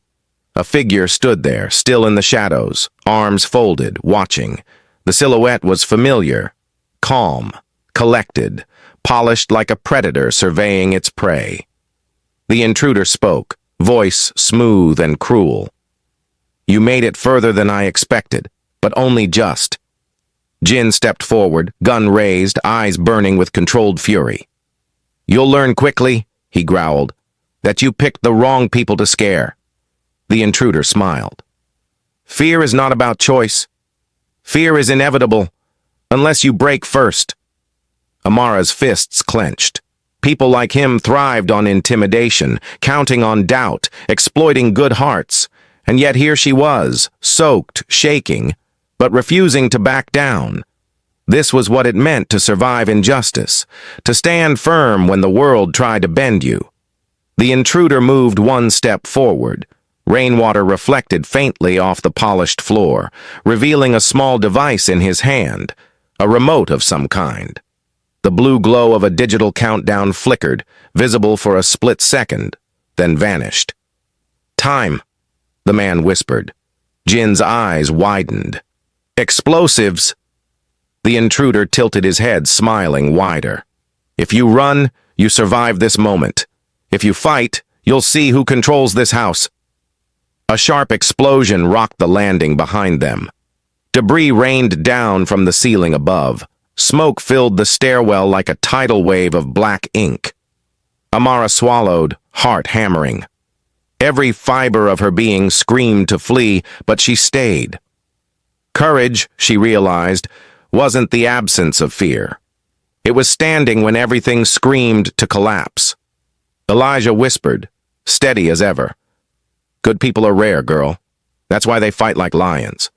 A figure stood there, still in the shadows, arms folded, watching. The silhouette was familiar, calm, collected, polished like a predator surveying its prey. The intruder spoke, voice smooth and cruel. "You made it further than I expected, but only just." Jin stepped forward, gun raised, eyes burning with controlled fury. "You'll learn quickly," he growled, "that you picked the wrong people to scare." The intruder smiled. "Fear is not about choice. Fear is inevitable, unless you break first." Amara's fists clenched. People like him thrived on intimidation, counting on doubt, exploiting good hearts, and yet here she was, soaked, shaking, but refusing to back down. This was what it meant to survive injustice, to stand firm when the world tried to bend you. The intruder moved one step forward. Rainwater reflected faintly off the polished floor, revealing a small device in his hand, a remote of some kind. The blue glow of a digital countdown flickered, visible for a split second, then vanished. "Time," the man whispered. Jin's eyes widened. Explosives? The intruder tilted his head, smiling wider. If you run, you survive this moment. If you fight, you'll see who controls this house. A sharp explosion rocked the landing behind them. Debris rained down from the ceiling above. Smoke filled the stairwell like a tidal wave of black ink. Amara swallowed, heart hammering. Every fiber of her being screamed to flee, but she stayed. Courage, she realized, wasn't the absence of fear. It was standing when everything screamed to collapse. Elijah whispered, steady as ever. Good people are rare, girl. That's why they fight like lions.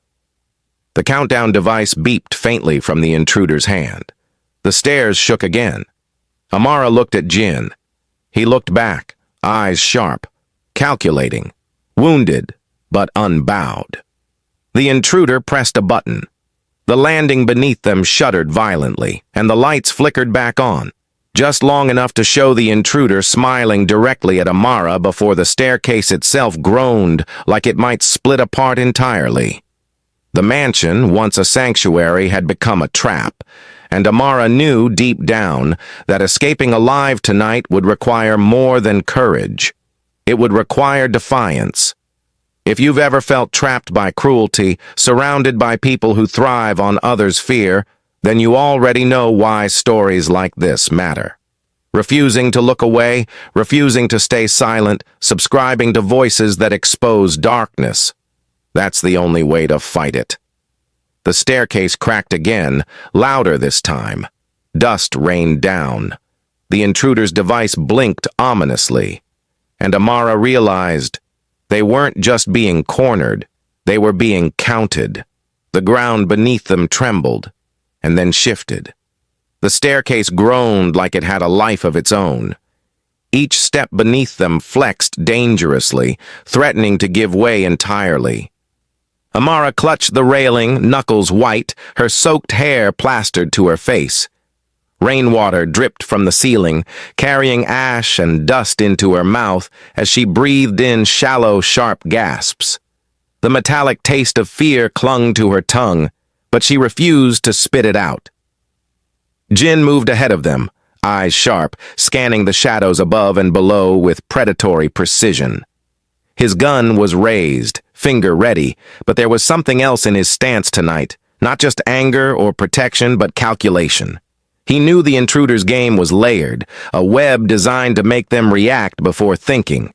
The countdown device beeped faintly from the intruder's hand. The stairs shook again. Amara looked at Jin. He looked back, eyes sharp, calculating, wounded, but unbowed. The intruder pressed a button. The landing beneath them shuddered violently, and the lights flickered back on, just long enough to show the intruder smiling directly at Amara before the staircase itself groaned like it might split apart entirely. The mansion, once a sanctuary, had become a trap, and Amara knew deep down that escaping alive tonight would require more than courage. It would require defiance. If you've ever felt trapped by cruelty, surrounded by people who thrive on others' fear, then you already know why stories like this matter. Refusing to look away, refusing to stay silent, subscribing to voices that expose darkness. That's the only way to fight it. The staircase cracked again, louder this time. Dust rained down. The intruder's device blinked ominously, and Amara realized they weren't just being cornered, they were being counted. The ground beneath them trembled, and then shifted. The staircase groaned like it had a life of its own. Each step beneath them flexed dangerously, threatening to give way entirely. Amara clutched the railing, knuckles white, her soaked hair plastered to her face. Rainwater dripped from the ceiling, carrying ash and dust into her mouth as she breathed in shallow, sharp gasps. The metallic taste of fear clung to her tongue, but she refused to spit it out. Jin moved ahead of them, eyes sharp, scanning the shadows above and below with predatory precision. His gun was raised, finger ready, but there was something else in his stance tonight, not just anger or protection, but calculation. He knew the intruder's game was layered, a web designed to make them react before thinking.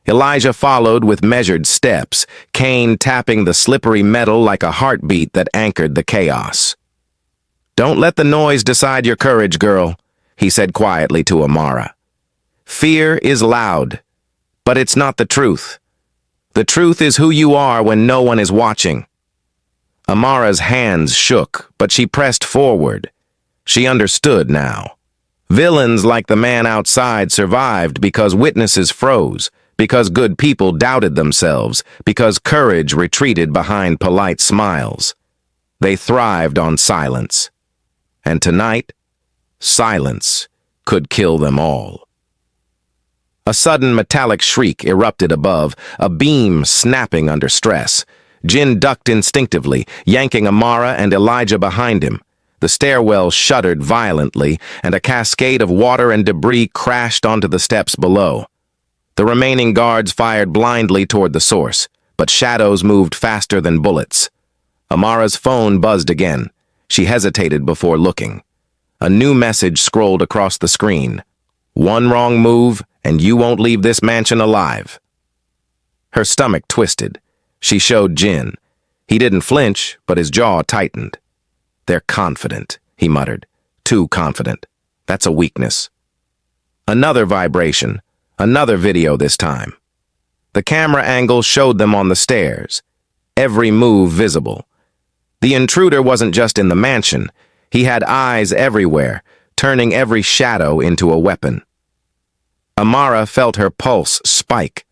Elijah followed with measured steps, cane tapping the slippery metal like a heartbeat that anchored the chaos. "Don't let the noise decide your courage, girl," he said quietly to Amara. "Fear is loud, but it's not the truth. The truth is who you are when no one is watching." Amara's hands shook, but she pressed forward. She understood now. Villains like the man outside survived because witnesses froze, because good people doubted themselves, because courage retreated behind polite smiles. They thrived on silence. And tonight, silence could kill them all. A sudden metallic shriek erupted above, a beam snapping under stress. Jin ducked instinctively, yanking Amara and Elijah behind him. The stairwell shuddered violently, and a cascade of water and debris crashed onto the steps below. The remaining guards fired blindly toward the source, but shadows moved faster than bullets. Amara's phone buzzed again. She hesitated before looking. A new message scrolled across the screen. "One wrong move, and you won't leave this mansion alive." Her stomach twisted. She showed Jin. He didn't flinch, but his jaw tightened. "They're confident," he muttered. "Too confident. That's a weakness." Another vibration. Another video this time. The camera angle showed them on the stairs. Every move visible. The intruder wasn't just in the mansion. He had eyes everywhere, turning every shadow into a weapon. Amara felt her pulse spike.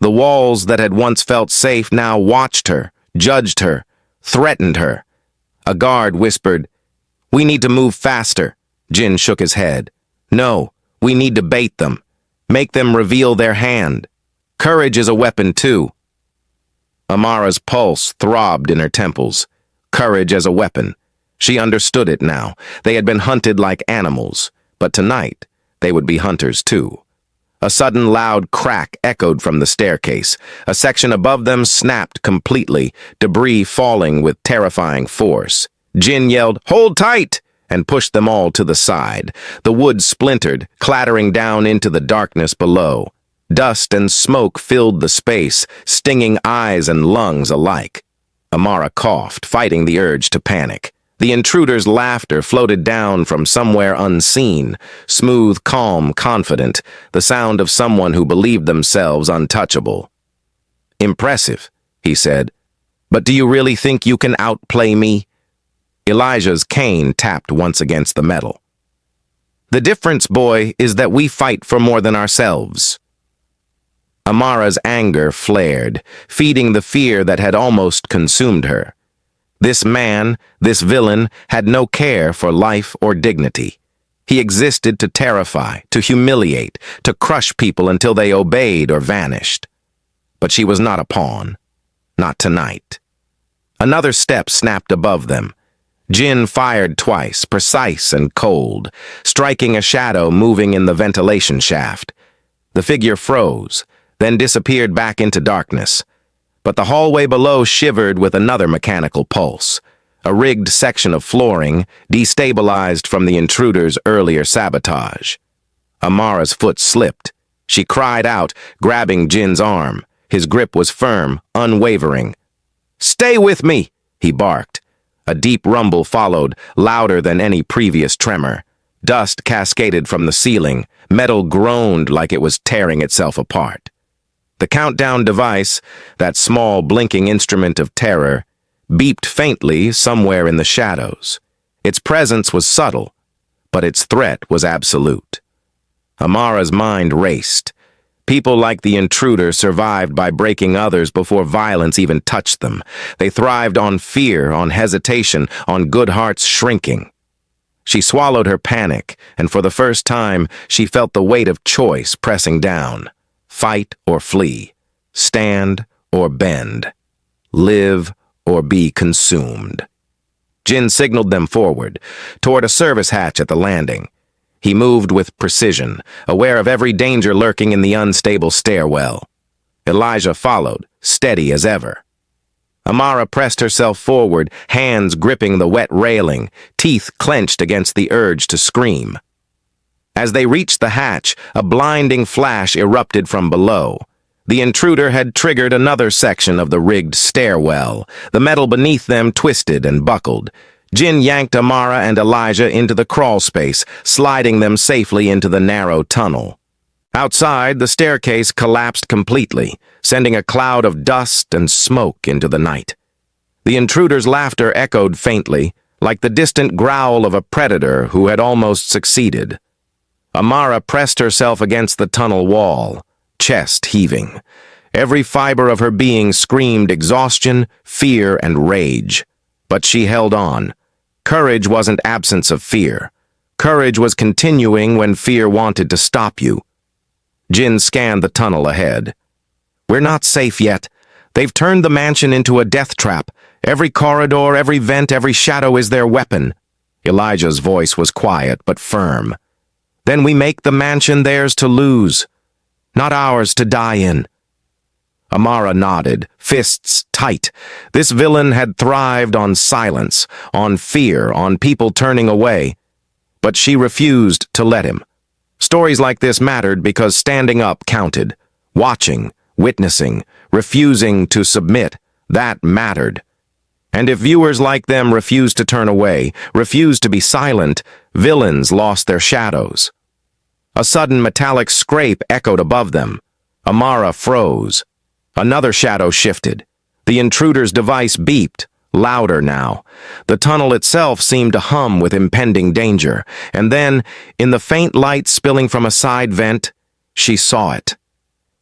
The walls that had once felt safe now watched her, judged her, threatened her. A guard whispered, "We need to move faster." Jin shook his head. "No, we need to bait them. Make them reveal their hand. Courage is a weapon too." Amara's pulse throbbed in her temples. Courage as a weapon. She understood it now. They had been hunted like animals, but tonight they would be hunters too. A sudden loud crack echoed from the staircase. A section above them snapped completely, debris falling with terrifying force. Jin yelled, "Hold tight!" and pushed them all to the side. The wood splintered, clattering down into the darkness below. Dust and smoke filled the space, stinging eyes and lungs alike. Amara coughed, fighting the urge to panic. The intruder's laughter floated down from somewhere unseen, smooth, calm, confident, the sound of someone who believed themselves untouchable. "Impressive," he said. "But do you really think you can outplay me?" Elijah's cane tapped once against the metal. "The difference, boy, is that we fight for more than ourselves." Amara's anger flared, feeding the fear that had almost consumed her. This man, this villain, had no care for life or dignity. He existed to terrify, to humiliate, to crush people until they obeyed or vanished. But she was not a pawn. Not tonight. Another step snapped above them. Jin fired twice, precise and cold, striking a shadow moving in the ventilation shaft. The figure froze, then disappeared back into darkness. But the hallway below shivered with another mechanical pulse, a rigged section of flooring, destabilized from the intruder's earlier sabotage. Amara's foot slipped. She cried out, grabbing Jin's arm. His grip was firm, unwavering. "Stay with me!" he barked. A deep rumble followed, louder than any previous tremor. Dust cascaded from the ceiling. Metal groaned like it was tearing itself apart. The countdown device, that small blinking instrument of terror, beeped faintly somewhere in the shadows. Its presence was subtle, but its threat was absolute. Amara's mind raced. People like the intruder survived by breaking others before violence even touched them. They thrived on fear, on hesitation, on good hearts shrinking. She swallowed her panic, and for the first time, she felt the weight of choice pressing down. Fight or flee. Stand or bend. Live or be consumed. Jin signaled them forward, toward a service hatch at the landing. He moved with precision, aware of every danger lurking in the unstable stairwell. Elijah followed, steady as ever. Amara pressed herself forward, hands gripping the wet railing, teeth clenched against the urge to scream. As they reached the hatch, a blinding flash erupted from below. The intruder had triggered another section of the rigged stairwell. The metal beneath them twisted and buckled. Jin yanked Amara and Elijah into the crawl space, sliding them safely into the narrow tunnel. Outside, the staircase collapsed completely, sending a cloud of dust and smoke into the night. The intruder's laughter echoed faintly, like the distant growl of a predator who had almost succeeded. Amara pressed herself against the tunnel wall, chest heaving. Every fiber of her being screamed exhaustion, fear, and rage. But she held on. Courage wasn't absence of fear. Courage was continuing when fear wanted to stop you. Jin scanned the tunnel ahead. "We're not safe yet. They've turned the mansion into a death trap. Every corridor, every vent, every shadow is their weapon." Elijah's voice was quiet but firm. "Then we make the mansion theirs to lose, not ours to die in." Amara nodded, fists tight. This villain had thrived on silence, on fear, on people turning away. But she refused to let him. Stories like this mattered because standing up counted. Watching, witnessing, refusing to submit, that mattered. And if viewers like them refused to turn away, refused to be silent, villains lost their shadows. A sudden metallic scrape echoed above them. Amara froze. Another shadow shifted. The intruder's device beeped, louder now. The tunnel itself seemed to hum with impending danger. And then, in the faint light spilling from a side vent, she saw it.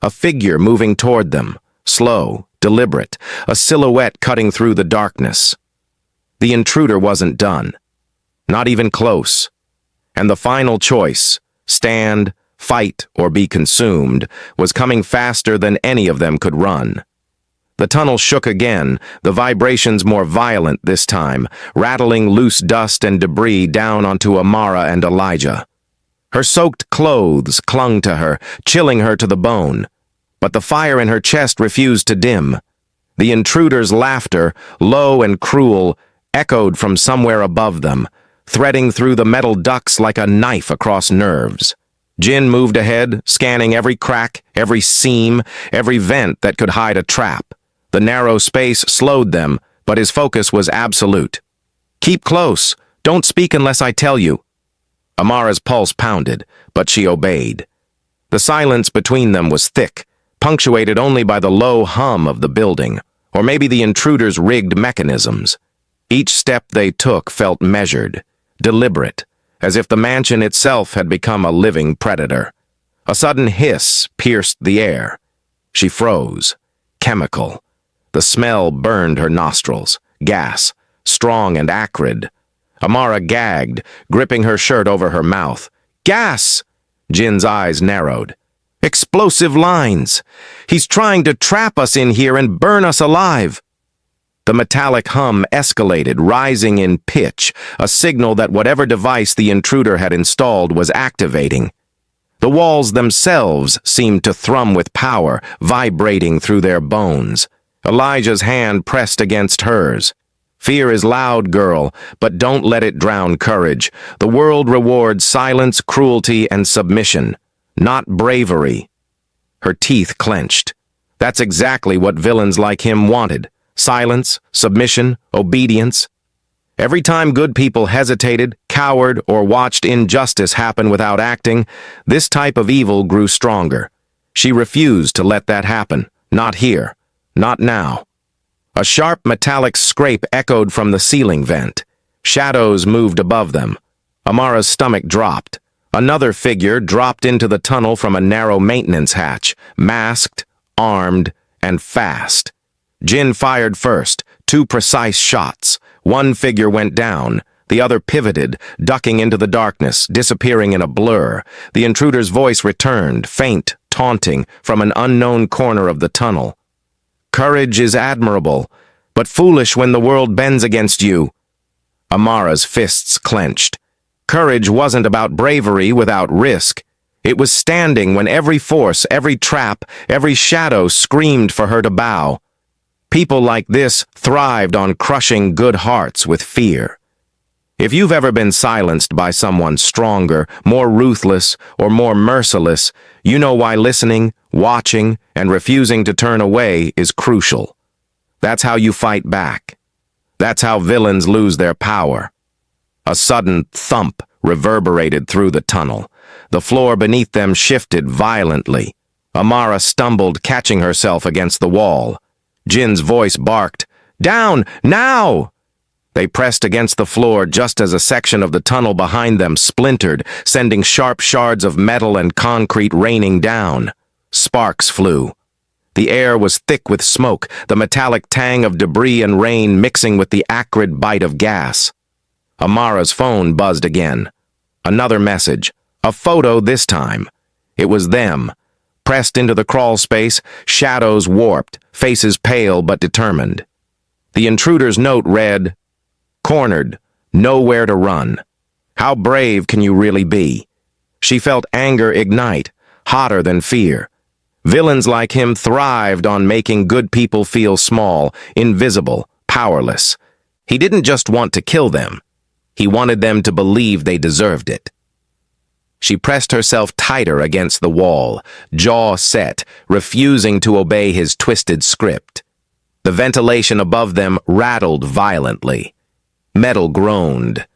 A figure moving toward them, slow, deliberate, a silhouette cutting through the darkness. The intruder wasn't done. Not even close. And the final choice, stand, fight, or be consumed, was coming faster than any of them could run. The tunnel shook again, the vibrations more violent this time, rattling loose dust and debris down onto Amara and Elijah. Her soaked clothes clung to her, chilling her to the bone. But the fire in her chest refused to dim. The intruder's laughter, low and cruel, echoed from somewhere above them, threading through the metal ducts like a knife across nerves. Jin moved ahead, scanning every crack, every seam, every vent that could hide a trap. The narrow space slowed them, but his focus was absolute. "Keep close. Don't speak unless I tell you." Amara's pulse pounded, but she obeyed. The silence between them was thick, punctuated only by the low hum of the building, or maybe the intruder's rigged mechanisms. Each step they took felt measured, deliberate, as if the mansion itself had become a living predator. A sudden hiss pierced the air. She froze. Chemical. The smell burned her nostrils. Gas, strong and acrid. Amara gagged, gripping her shirt over her mouth. "Gas!" Jin's eyes narrowed. "Explosive lines! He's trying to trap us in here and burn us alive!" The metallic hum escalated, rising in pitch, a signal that whatever device the intruder had installed was activating. The walls themselves seemed to thrum with power, vibrating through their bones. Elijah's hand pressed against hers. "Fear is loud, girl, but don't let it drown courage. The world rewards silence, cruelty, and submission, not bravery." Her teeth clenched. That's exactly what villains like him wanted. Silence, submission, obedience. Every time good people hesitated, cowered, or watched injustice happen without acting, this type of evil grew stronger. She refused to let that happen. Not here. Not now. A sharp metallic scrape echoed from the ceiling vent. Shadows moved above them. Amara's stomach dropped. Another figure dropped into the tunnel from a narrow maintenance hatch, masked, armed, and fast. Jin fired first, 2 precise shots. One figure went down. The other pivoted, ducking into the darkness, disappearing in a blur. The intruder's voice returned, faint, taunting, from an unknown corner of the tunnel. "Courage is admirable, but foolish when the world bends against you." Amara's fists clenched. Courage wasn't about bravery without risk. It was standing when every force, every trap, every shadow screamed for her to bow. People like this thrived on crushing good hearts with fear. If you've ever been silenced by someone stronger, more ruthless, or more merciless, you know why listening, watching, and refusing to turn away is crucial. That's how you fight back. That's how villains lose their power. A sudden thump reverberated through the tunnel. The floor beneath them shifted violently. Amara stumbled, catching herself against the wall. Jin's voice barked, "Down, now!" They pressed against the floor just as a section of the tunnel behind them splintered, sending sharp shards of metal and concrete raining down. Sparks flew. The air was thick with smoke, the metallic tang of debris and rain mixing with the acrid bite of gas. Amara's phone buzzed again. Another message. A photo this time. It was them. Pressed into the crawl space, shadows warped, faces pale but determined. The intruder's note read, "Cornered, nowhere to run. How brave can you really be?" She felt anger ignite, hotter than fear. Villains like him thrived on making good people feel small, invisible, powerless. He didn't just want to kill them. He wanted them to believe they deserved it. She pressed herself tighter against the wall, jaw set, refusing to obey his twisted script. The ventilation above them rattled violently. Metal groaned.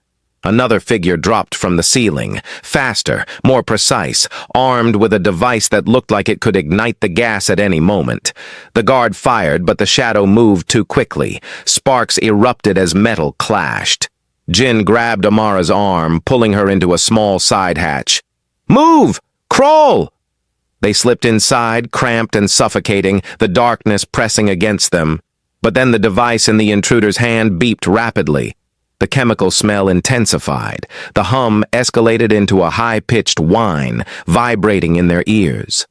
Another figure dropped from the ceiling, faster, more precise, armed with a device that looked like it could ignite the gas at any moment. The guard fired, but the shadow moved too quickly. Sparks erupted as metal clashed. Jin grabbed Amara's arm, pulling her into a small side hatch. "Move! Crawl!" They slipped inside, cramped and suffocating, the darkness pressing against them. But then the device in the intruder's hand beeped rapidly. The chemical smell intensified. The hum escalated into a high-pitched whine, vibrating in their ears.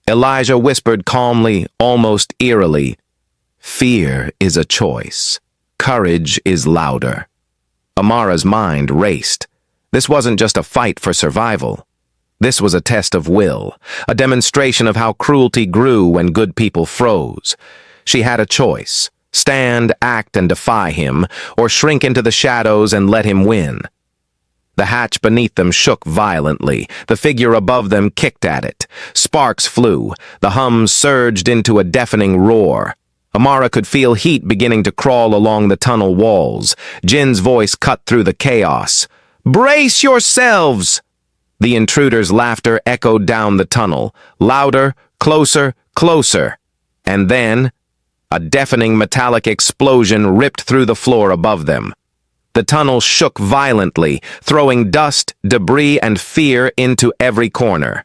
Elijah whispered calmly, almost eerily, Fear is a choice. Courage is louder. Amara's mind raced. This wasn't just a fight for survival. This was a test of will, a demonstration of how cruelty grew when good people froze. She had a choice: stand, act, and defy him, or shrink into the shadows and let him win. The hatch beneath them shook violently. The figure above them kicked at it. Sparks flew. The hum surged into a deafening roar. Amara could feel heat beginning to crawl along the tunnel walls. Jin's voice cut through the chaos. "Brace yourselves!" The intruder's laughter echoed down the tunnel. Louder, closer, closer. And then, a deafening metallic explosion ripped through the floor above them. The tunnel shook violently, throwing dust, debris, and fear into every corner.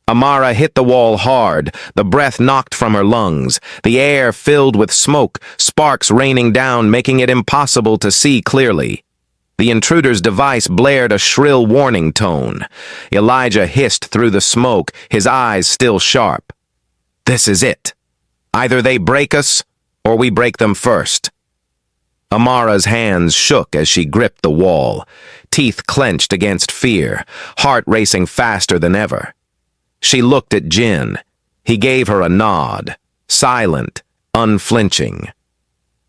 Amara hit the wall hard, the breath knocked from her lungs, the air filled with smoke, sparks raining down, making it impossible to see clearly. The intruder's device blared a shrill warning tone. Elijah hissed through the smoke, his eyes still sharp. "This is it. Either they break us, or we break them first." Amara's hands shook as she gripped the wall, teeth clenched against fear, heart racing faster than ever. She looked at Jin. He gave her a nod, silent, unflinching.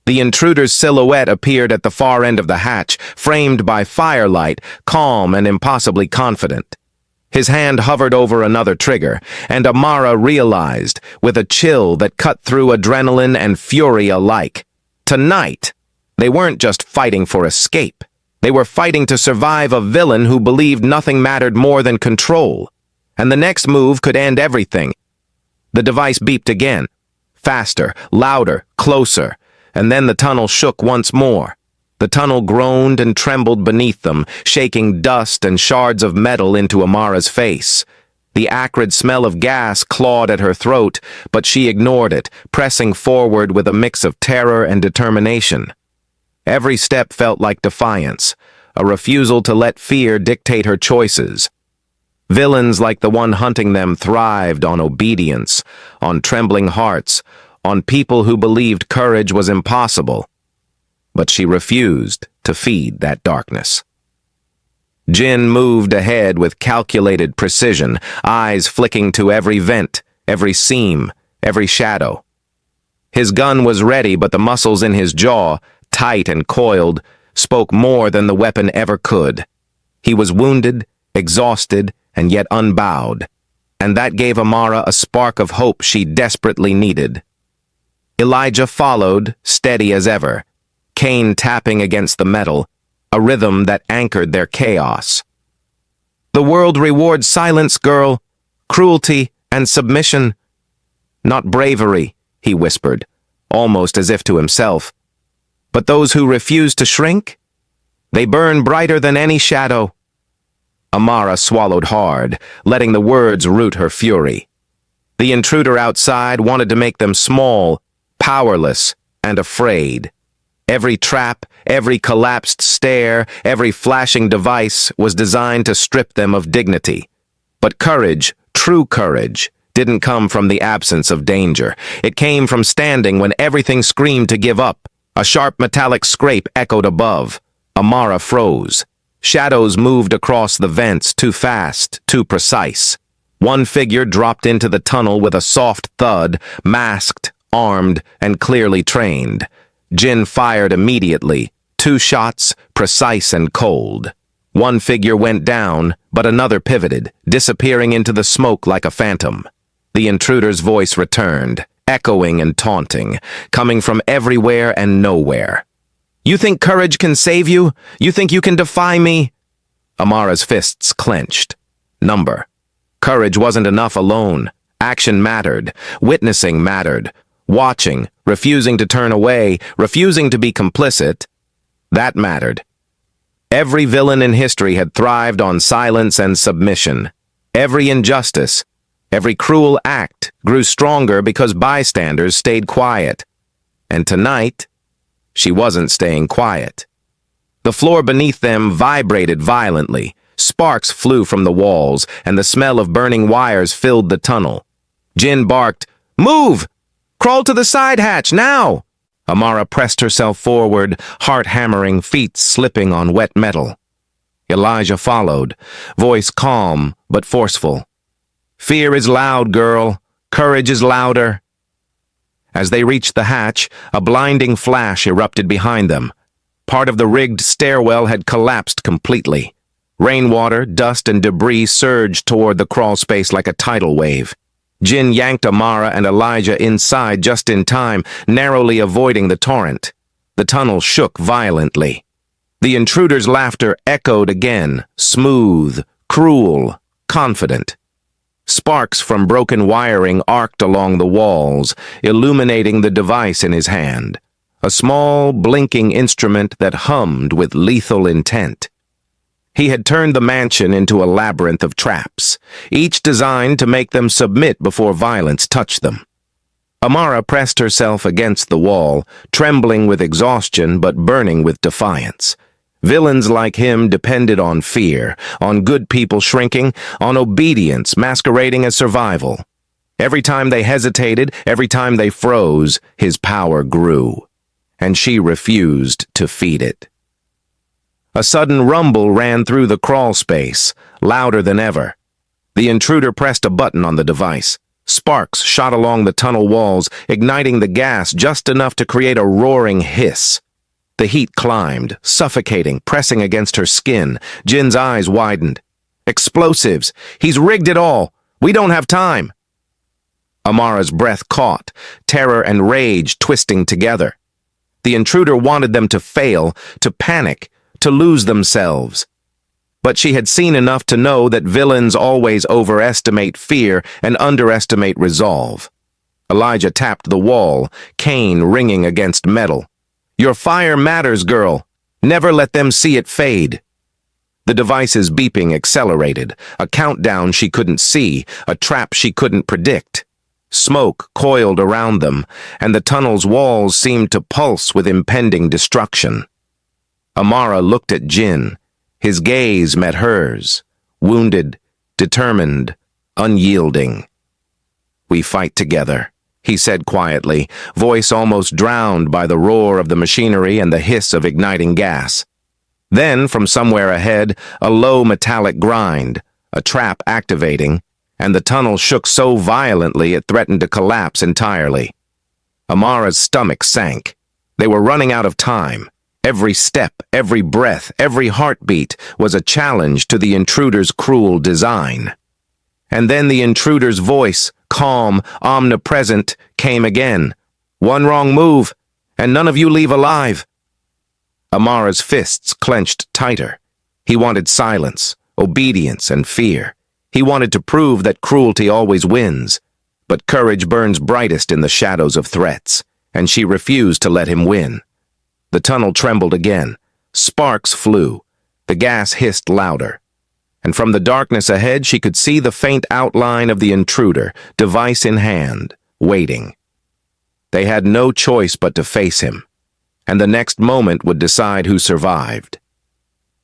The intruder's silhouette appeared at the far end of the hatch, framed by firelight, calm and impossibly confident. His hand hovered over another trigger, and Amara realized, with a chill that cut through adrenaline and fury alike, tonight, they weren't just fighting for escape. They were fighting to survive a villain who believed nothing mattered more than control. And the next move could end everything. The device beeped again. Faster, louder, closer. And then the tunnel shook once more. The tunnel groaned and trembled beneath them, shaking dust and shards of metal into Amara's face. The acrid smell of gas clawed at her throat, but she ignored it, pressing forward with a mix of terror and determination. Every step felt like defiance, a refusal to let fear dictate her choices. Villains like the one hunting them thrived on obedience, on trembling hearts, on people who believed courage was impossible. But she refused to feed that darkness. Jin moved ahead with calculated precision, eyes flicking to every vent, every seam, every shadow. His gun was ready, but the muscles in his jaw, tight and coiled, spoke more than the weapon ever could. He was wounded, exhausted, and yet unbowed, and that gave Amara a spark of hope she desperately needed. Elijah followed, steady as ever, cane tapping against the metal, a rhythm that anchored their chaos. "The world rewards silence, girl, cruelty and submission." "Not bravery," he whispered, almost as if to himself. "But those who refuse to shrink? They burn brighter than any shadow." Amara swallowed hard, letting the words root her fury. The intruder outside wanted to make them small, powerless, and afraid. Every trap, every collapsed stair, every flashing device was designed to strip them of dignity. But courage, true courage, didn't come from the absence of danger. It came from standing when everything screamed to give up. A sharp metallic scrape echoed above. Amara froze. Shadows moved across the vents, too fast, too precise. One figure dropped into the tunnel with a soft thud, masked, armed, and clearly trained. Jin fired immediately. 2 shots, precise and cold. One figure went down, but another pivoted, disappearing into the smoke like a phantom. The intruder's voice returned, echoing and taunting, coming from everywhere and nowhere. "You think courage can save you? You think you can defy me?" Amara's fists clenched. Number. Courage wasn't enough alone. Action mattered. Witnessing mattered. Watching, refusing to turn away, refusing to be complicit. That mattered. Every villain in history had thrived on silence and submission. Every injustice, every cruel act grew stronger because bystanders stayed quiet. And tonight, she wasn't staying quiet. The floor beneath them vibrated violently. Sparks flew from the walls, and the smell of burning wires filled the tunnel. Jin barked, "Move! Crawl to the side hatch, now!" Amara pressed herself forward, heart hammering, feet slipping on wet metal. Elijah followed, voice calm but forceful. "Fear is loud, girl. Courage is louder." As they reached the hatch, a blinding flash erupted behind them. Part of the rigged stairwell had collapsed completely. Rainwater, dust, and debris surged toward the crawl space like a tidal wave. Jin yanked Amara and Elijah inside just in time, narrowly avoiding the torrent. The tunnel shook violently. The intruder's laughter echoed again, smooth, cruel, confident. Sparks from broken wiring arced along the walls, illuminating the device in his hand. A small, blinking instrument that hummed with lethal intent. He had turned the mansion into a labyrinth of traps, each designed to make them submit before violence touched them. Amara pressed herself against the wall, trembling with exhaustion but burning with defiance. Villains like him depended on fear, on good people shrinking, on obedience masquerading as survival. Every time they hesitated, every time they froze, his power grew. And she refused to feed it. A sudden rumble ran through the crawl space, louder than ever. The intruder pressed a button on the device. Sparks shot along the tunnel walls, igniting the gas just enough to create a roaring hiss. The heat climbed, suffocating, pressing against her skin. Jin's eyes widened. "Explosives! He's rigged it all! We don't have time!" Amara's breath caught, terror and rage twisting together. The intruder wanted them to fail, to panic, to lose themselves. But she had seen enough to know that villains always overestimate fear and underestimate resolve. Elijah tapped the wall, cane ringing against metal. "Your fire matters, girl. Never let them see it fade." The device's beeping accelerated, a countdown she couldn't see, a trap she couldn't predict. Smoke coiled around them, and the tunnel's walls seemed to pulse with impending destruction. Amara looked at Jin. His gaze met hers, wounded, determined, unyielding. "We fight together," he said quietly, voice almost drowned by the roar of the machinery and the hiss of igniting gas. Then, from somewhere ahead, a low metallic grind, a trap activating, and the tunnel shook so violently it threatened to collapse entirely. Amara's stomach sank. They were running out of time. Every step, every breath, every heartbeat was a challenge to the intruder's cruel design. And then the intruder's voice, calm, omnipresent, came again. "One wrong move, and none of you leave alive." Amara's fists clenched tighter. He wanted silence, obedience, and fear. He wanted to prove that cruelty always wins. But courage burns brightest in the shadows of threats, and she refused to let him win. The tunnel trembled again. Sparks flew. The gas hissed louder. And from the darkness ahead she could see the faint outline of the intruder, device in hand, waiting. They had no choice but to face him, and the next moment would decide who survived.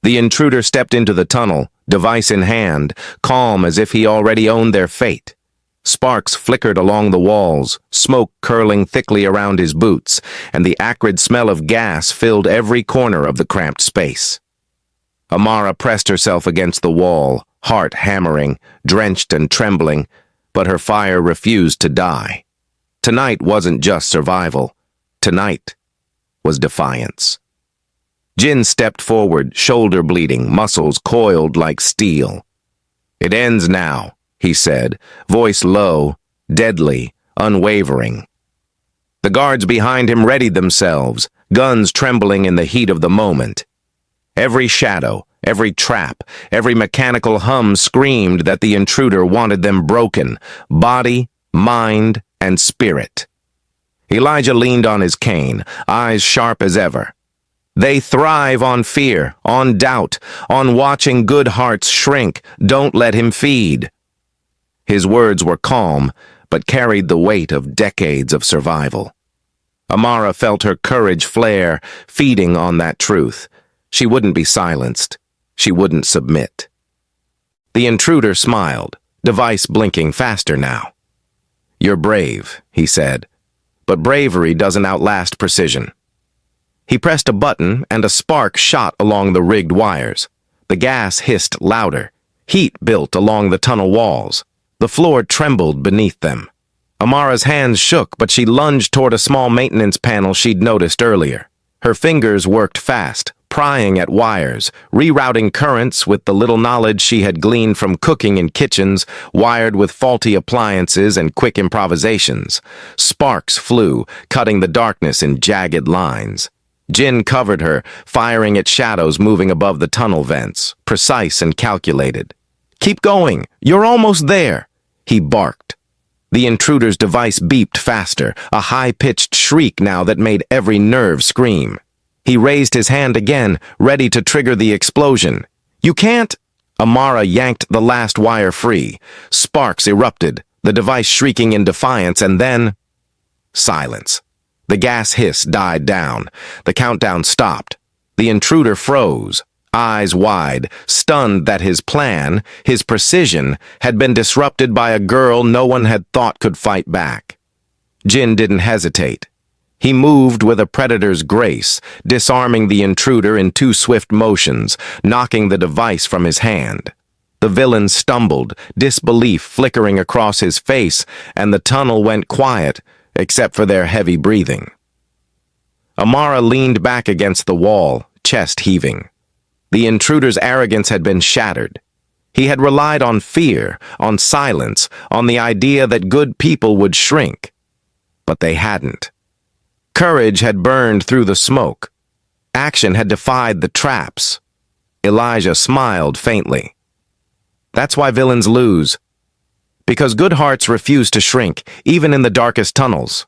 The intruder stepped into the tunnel, device in hand, calm as if he already owned their fate. Sparks flickered along the walls, smoke curling thickly around his boots, and the acrid smell of gas filled every corner of the cramped space. Amara pressed herself against the wall, heart hammering, drenched and trembling, but her fire refused to die. Tonight wasn't just survival. Tonight was defiance. Jin stepped forward, shoulder bleeding, muscles coiled like steel. "It ends now," he said, voice low, deadly, unwavering. The guards behind him readied themselves, guns trembling in the heat of the moment. Every shadow, every trap, every mechanical hum screamed that the intruder wanted them broken, body, mind, and spirit. Elijah leaned on his cane, eyes sharp as ever. "They thrive on fear, on doubt, on watching good hearts shrink. Don't let him feed." His words were calm, but carried the weight of decades of survival. Amara felt her courage flare, feeding on that truth. She wouldn't be silenced. She wouldn't submit. The intruder smiled, device blinking faster now. "You're brave," he said, but bravery doesn't outlast precision. He pressed a button, and a spark shot along the rigged wires. The gas hissed louder. Heat built along the tunnel walls. The floor trembled beneath them. Amara's hands shook, but she lunged toward a small maintenance panel she'd noticed earlier. Her fingers worked fast, prying at wires, rerouting currents with the little knowledge she had gleaned from cooking in kitchens wired with faulty appliances and quick improvisations. Sparks flew, cutting the darkness in jagged lines. Jin covered her, firing at shadows moving above the tunnel vents, precise and calculated. "Keep going! You're almost there!" he barked. The intruder's device beeped faster, a high-pitched shriek now that made every nerve scream. He raised his hand again, ready to trigger the explosion. "You can't!" Amara yanked the last wire free. Sparks erupted, the device shrieking in defiance, and then... silence. The gas hiss died down. The countdown stopped. The intruder froze, eyes wide, stunned that his plan, his precision, had been disrupted by a girl no one had thought could fight back. Jin didn't hesitate. He moved with a predator's grace, disarming the intruder in 2 swift motions, knocking the device from his hand. The villain stumbled, disbelief flickering across his face, and the tunnel went quiet, except for their heavy breathing. Amara leaned back against the wall, chest heaving. The intruder's arrogance had been shattered. He had relied on fear, on silence, on the idea that good people would shrink. But they hadn't. Courage had burned through the smoke. Action had defied the traps. Elijah smiled faintly. That's why villains lose. Because good hearts refuse to shrink, even in the darkest tunnels.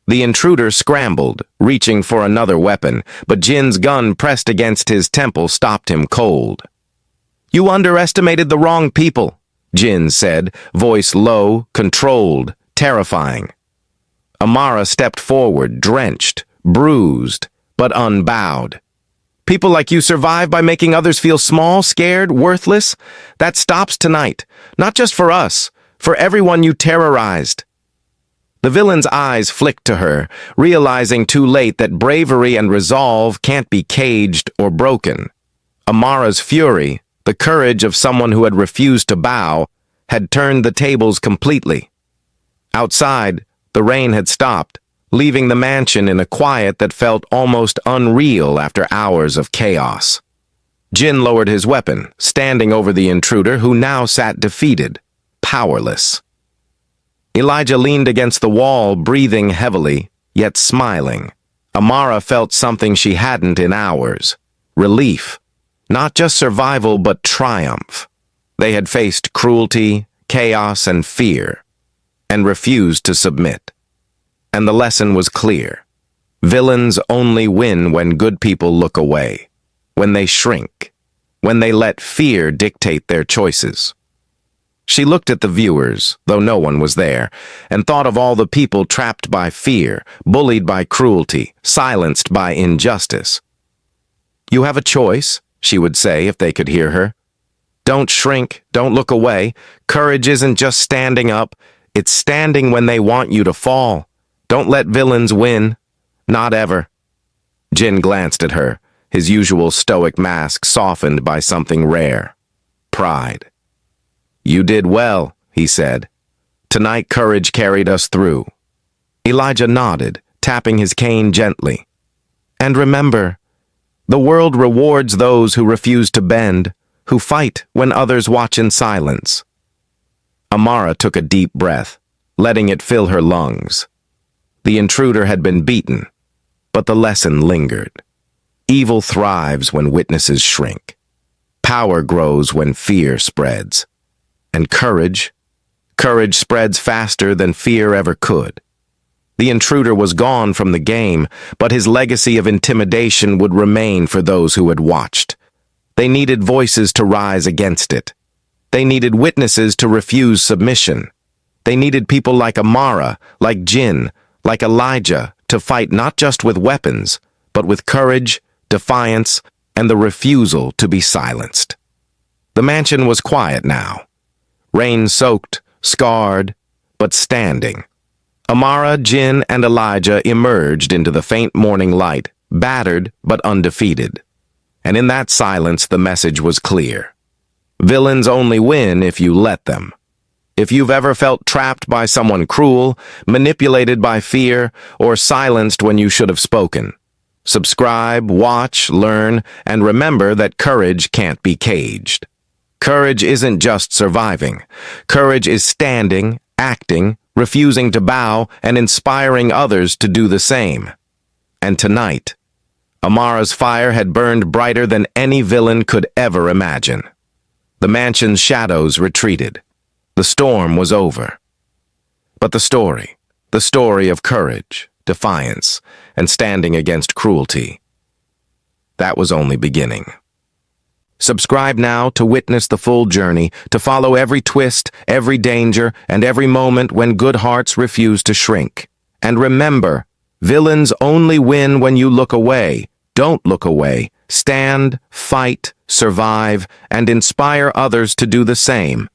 The intruder scrambled, reaching for another weapon, but Jin's gun pressed against his temple stopped him cold. "You underestimated the wrong people," Jin said, voice low, controlled, terrifying. Amara stepped forward, drenched, bruised, but unbowed. "People like you survive by making others feel small, scared, worthless? That stops tonight. Not just for us, for everyone you terrorized." The villain's eyes flicked to her, realizing too late that bravery and resolve can't be caged or broken. Amara's fury, the courage of someone who had refused to bow, had turned the tables completely. Outside, the rain had stopped, leaving the mansion in a quiet that felt almost unreal after hours of chaos. Jin lowered his weapon, standing over the intruder who now sat defeated, powerless. Elijah leaned against the wall, breathing heavily, yet smiling. Amara felt something she hadn't in hours. Relief. Not just survival, but triumph. They had faced cruelty, chaos, and fear, and refused to submit. And the lesson was clear. Villains only win when good people look away, when they shrink, when they let fear dictate their choices. She looked at the viewers, though no one was there, and thought of all the people trapped by fear, bullied by cruelty, silenced by injustice. "You have a choice," she would say if they could hear her. "Don't shrink, don't look away. Courage isn't just standing up, it's standing when they want you to fall. Don't let villains win. Not ever." Jin glanced at her, his usual stoic mask softened by something rare. Pride. "You did well," he said. "Tonight courage carried us through." Elijah nodded, tapping his cane gently. "And remember, the world rewards those who refuse to bend, who fight when others watch in silence." Amara took a deep breath, letting it fill her lungs. The intruder had been beaten, but the lesson lingered. Evil thrives when witnesses shrink. Power grows when fear spreads. And courage spreads faster than fear ever could. The intruder was gone from the game, but his legacy of intimidation would remain for those who had watched. They needed voices to rise against it. They needed witnesses to refuse submission. They needed people like Amara, like Jin, like Elijah, to fight not just with weapons, but with courage, defiance, and the refusal to be silenced. The mansion was quiet now. Rain-soaked, scarred, but standing. Amara, Jin, and Elijah emerged into the faint morning light, battered but undefeated. And in that silence, the message was clear. Villains only win if you let them. If you've ever felt trapped by someone cruel, manipulated by fear, or silenced when you should have spoken, subscribe, watch, learn, and remember that courage can't be caged. Courage isn't just surviving. Courage is standing, acting, refusing to bow, and inspiring others to do the same. And tonight, Amara's fire had burned brighter than any villain could ever imagine. The mansion's shadows retreated. The storm was over. But the story of courage, defiance, and standing against cruelty, that was only beginning. Subscribe now to witness the full journey, to follow every twist, every danger, and every moment when good hearts refuse to shrink. And remember, villains only win when you look away. Don't look away. Stand, fight, survive, and inspire others to do the same.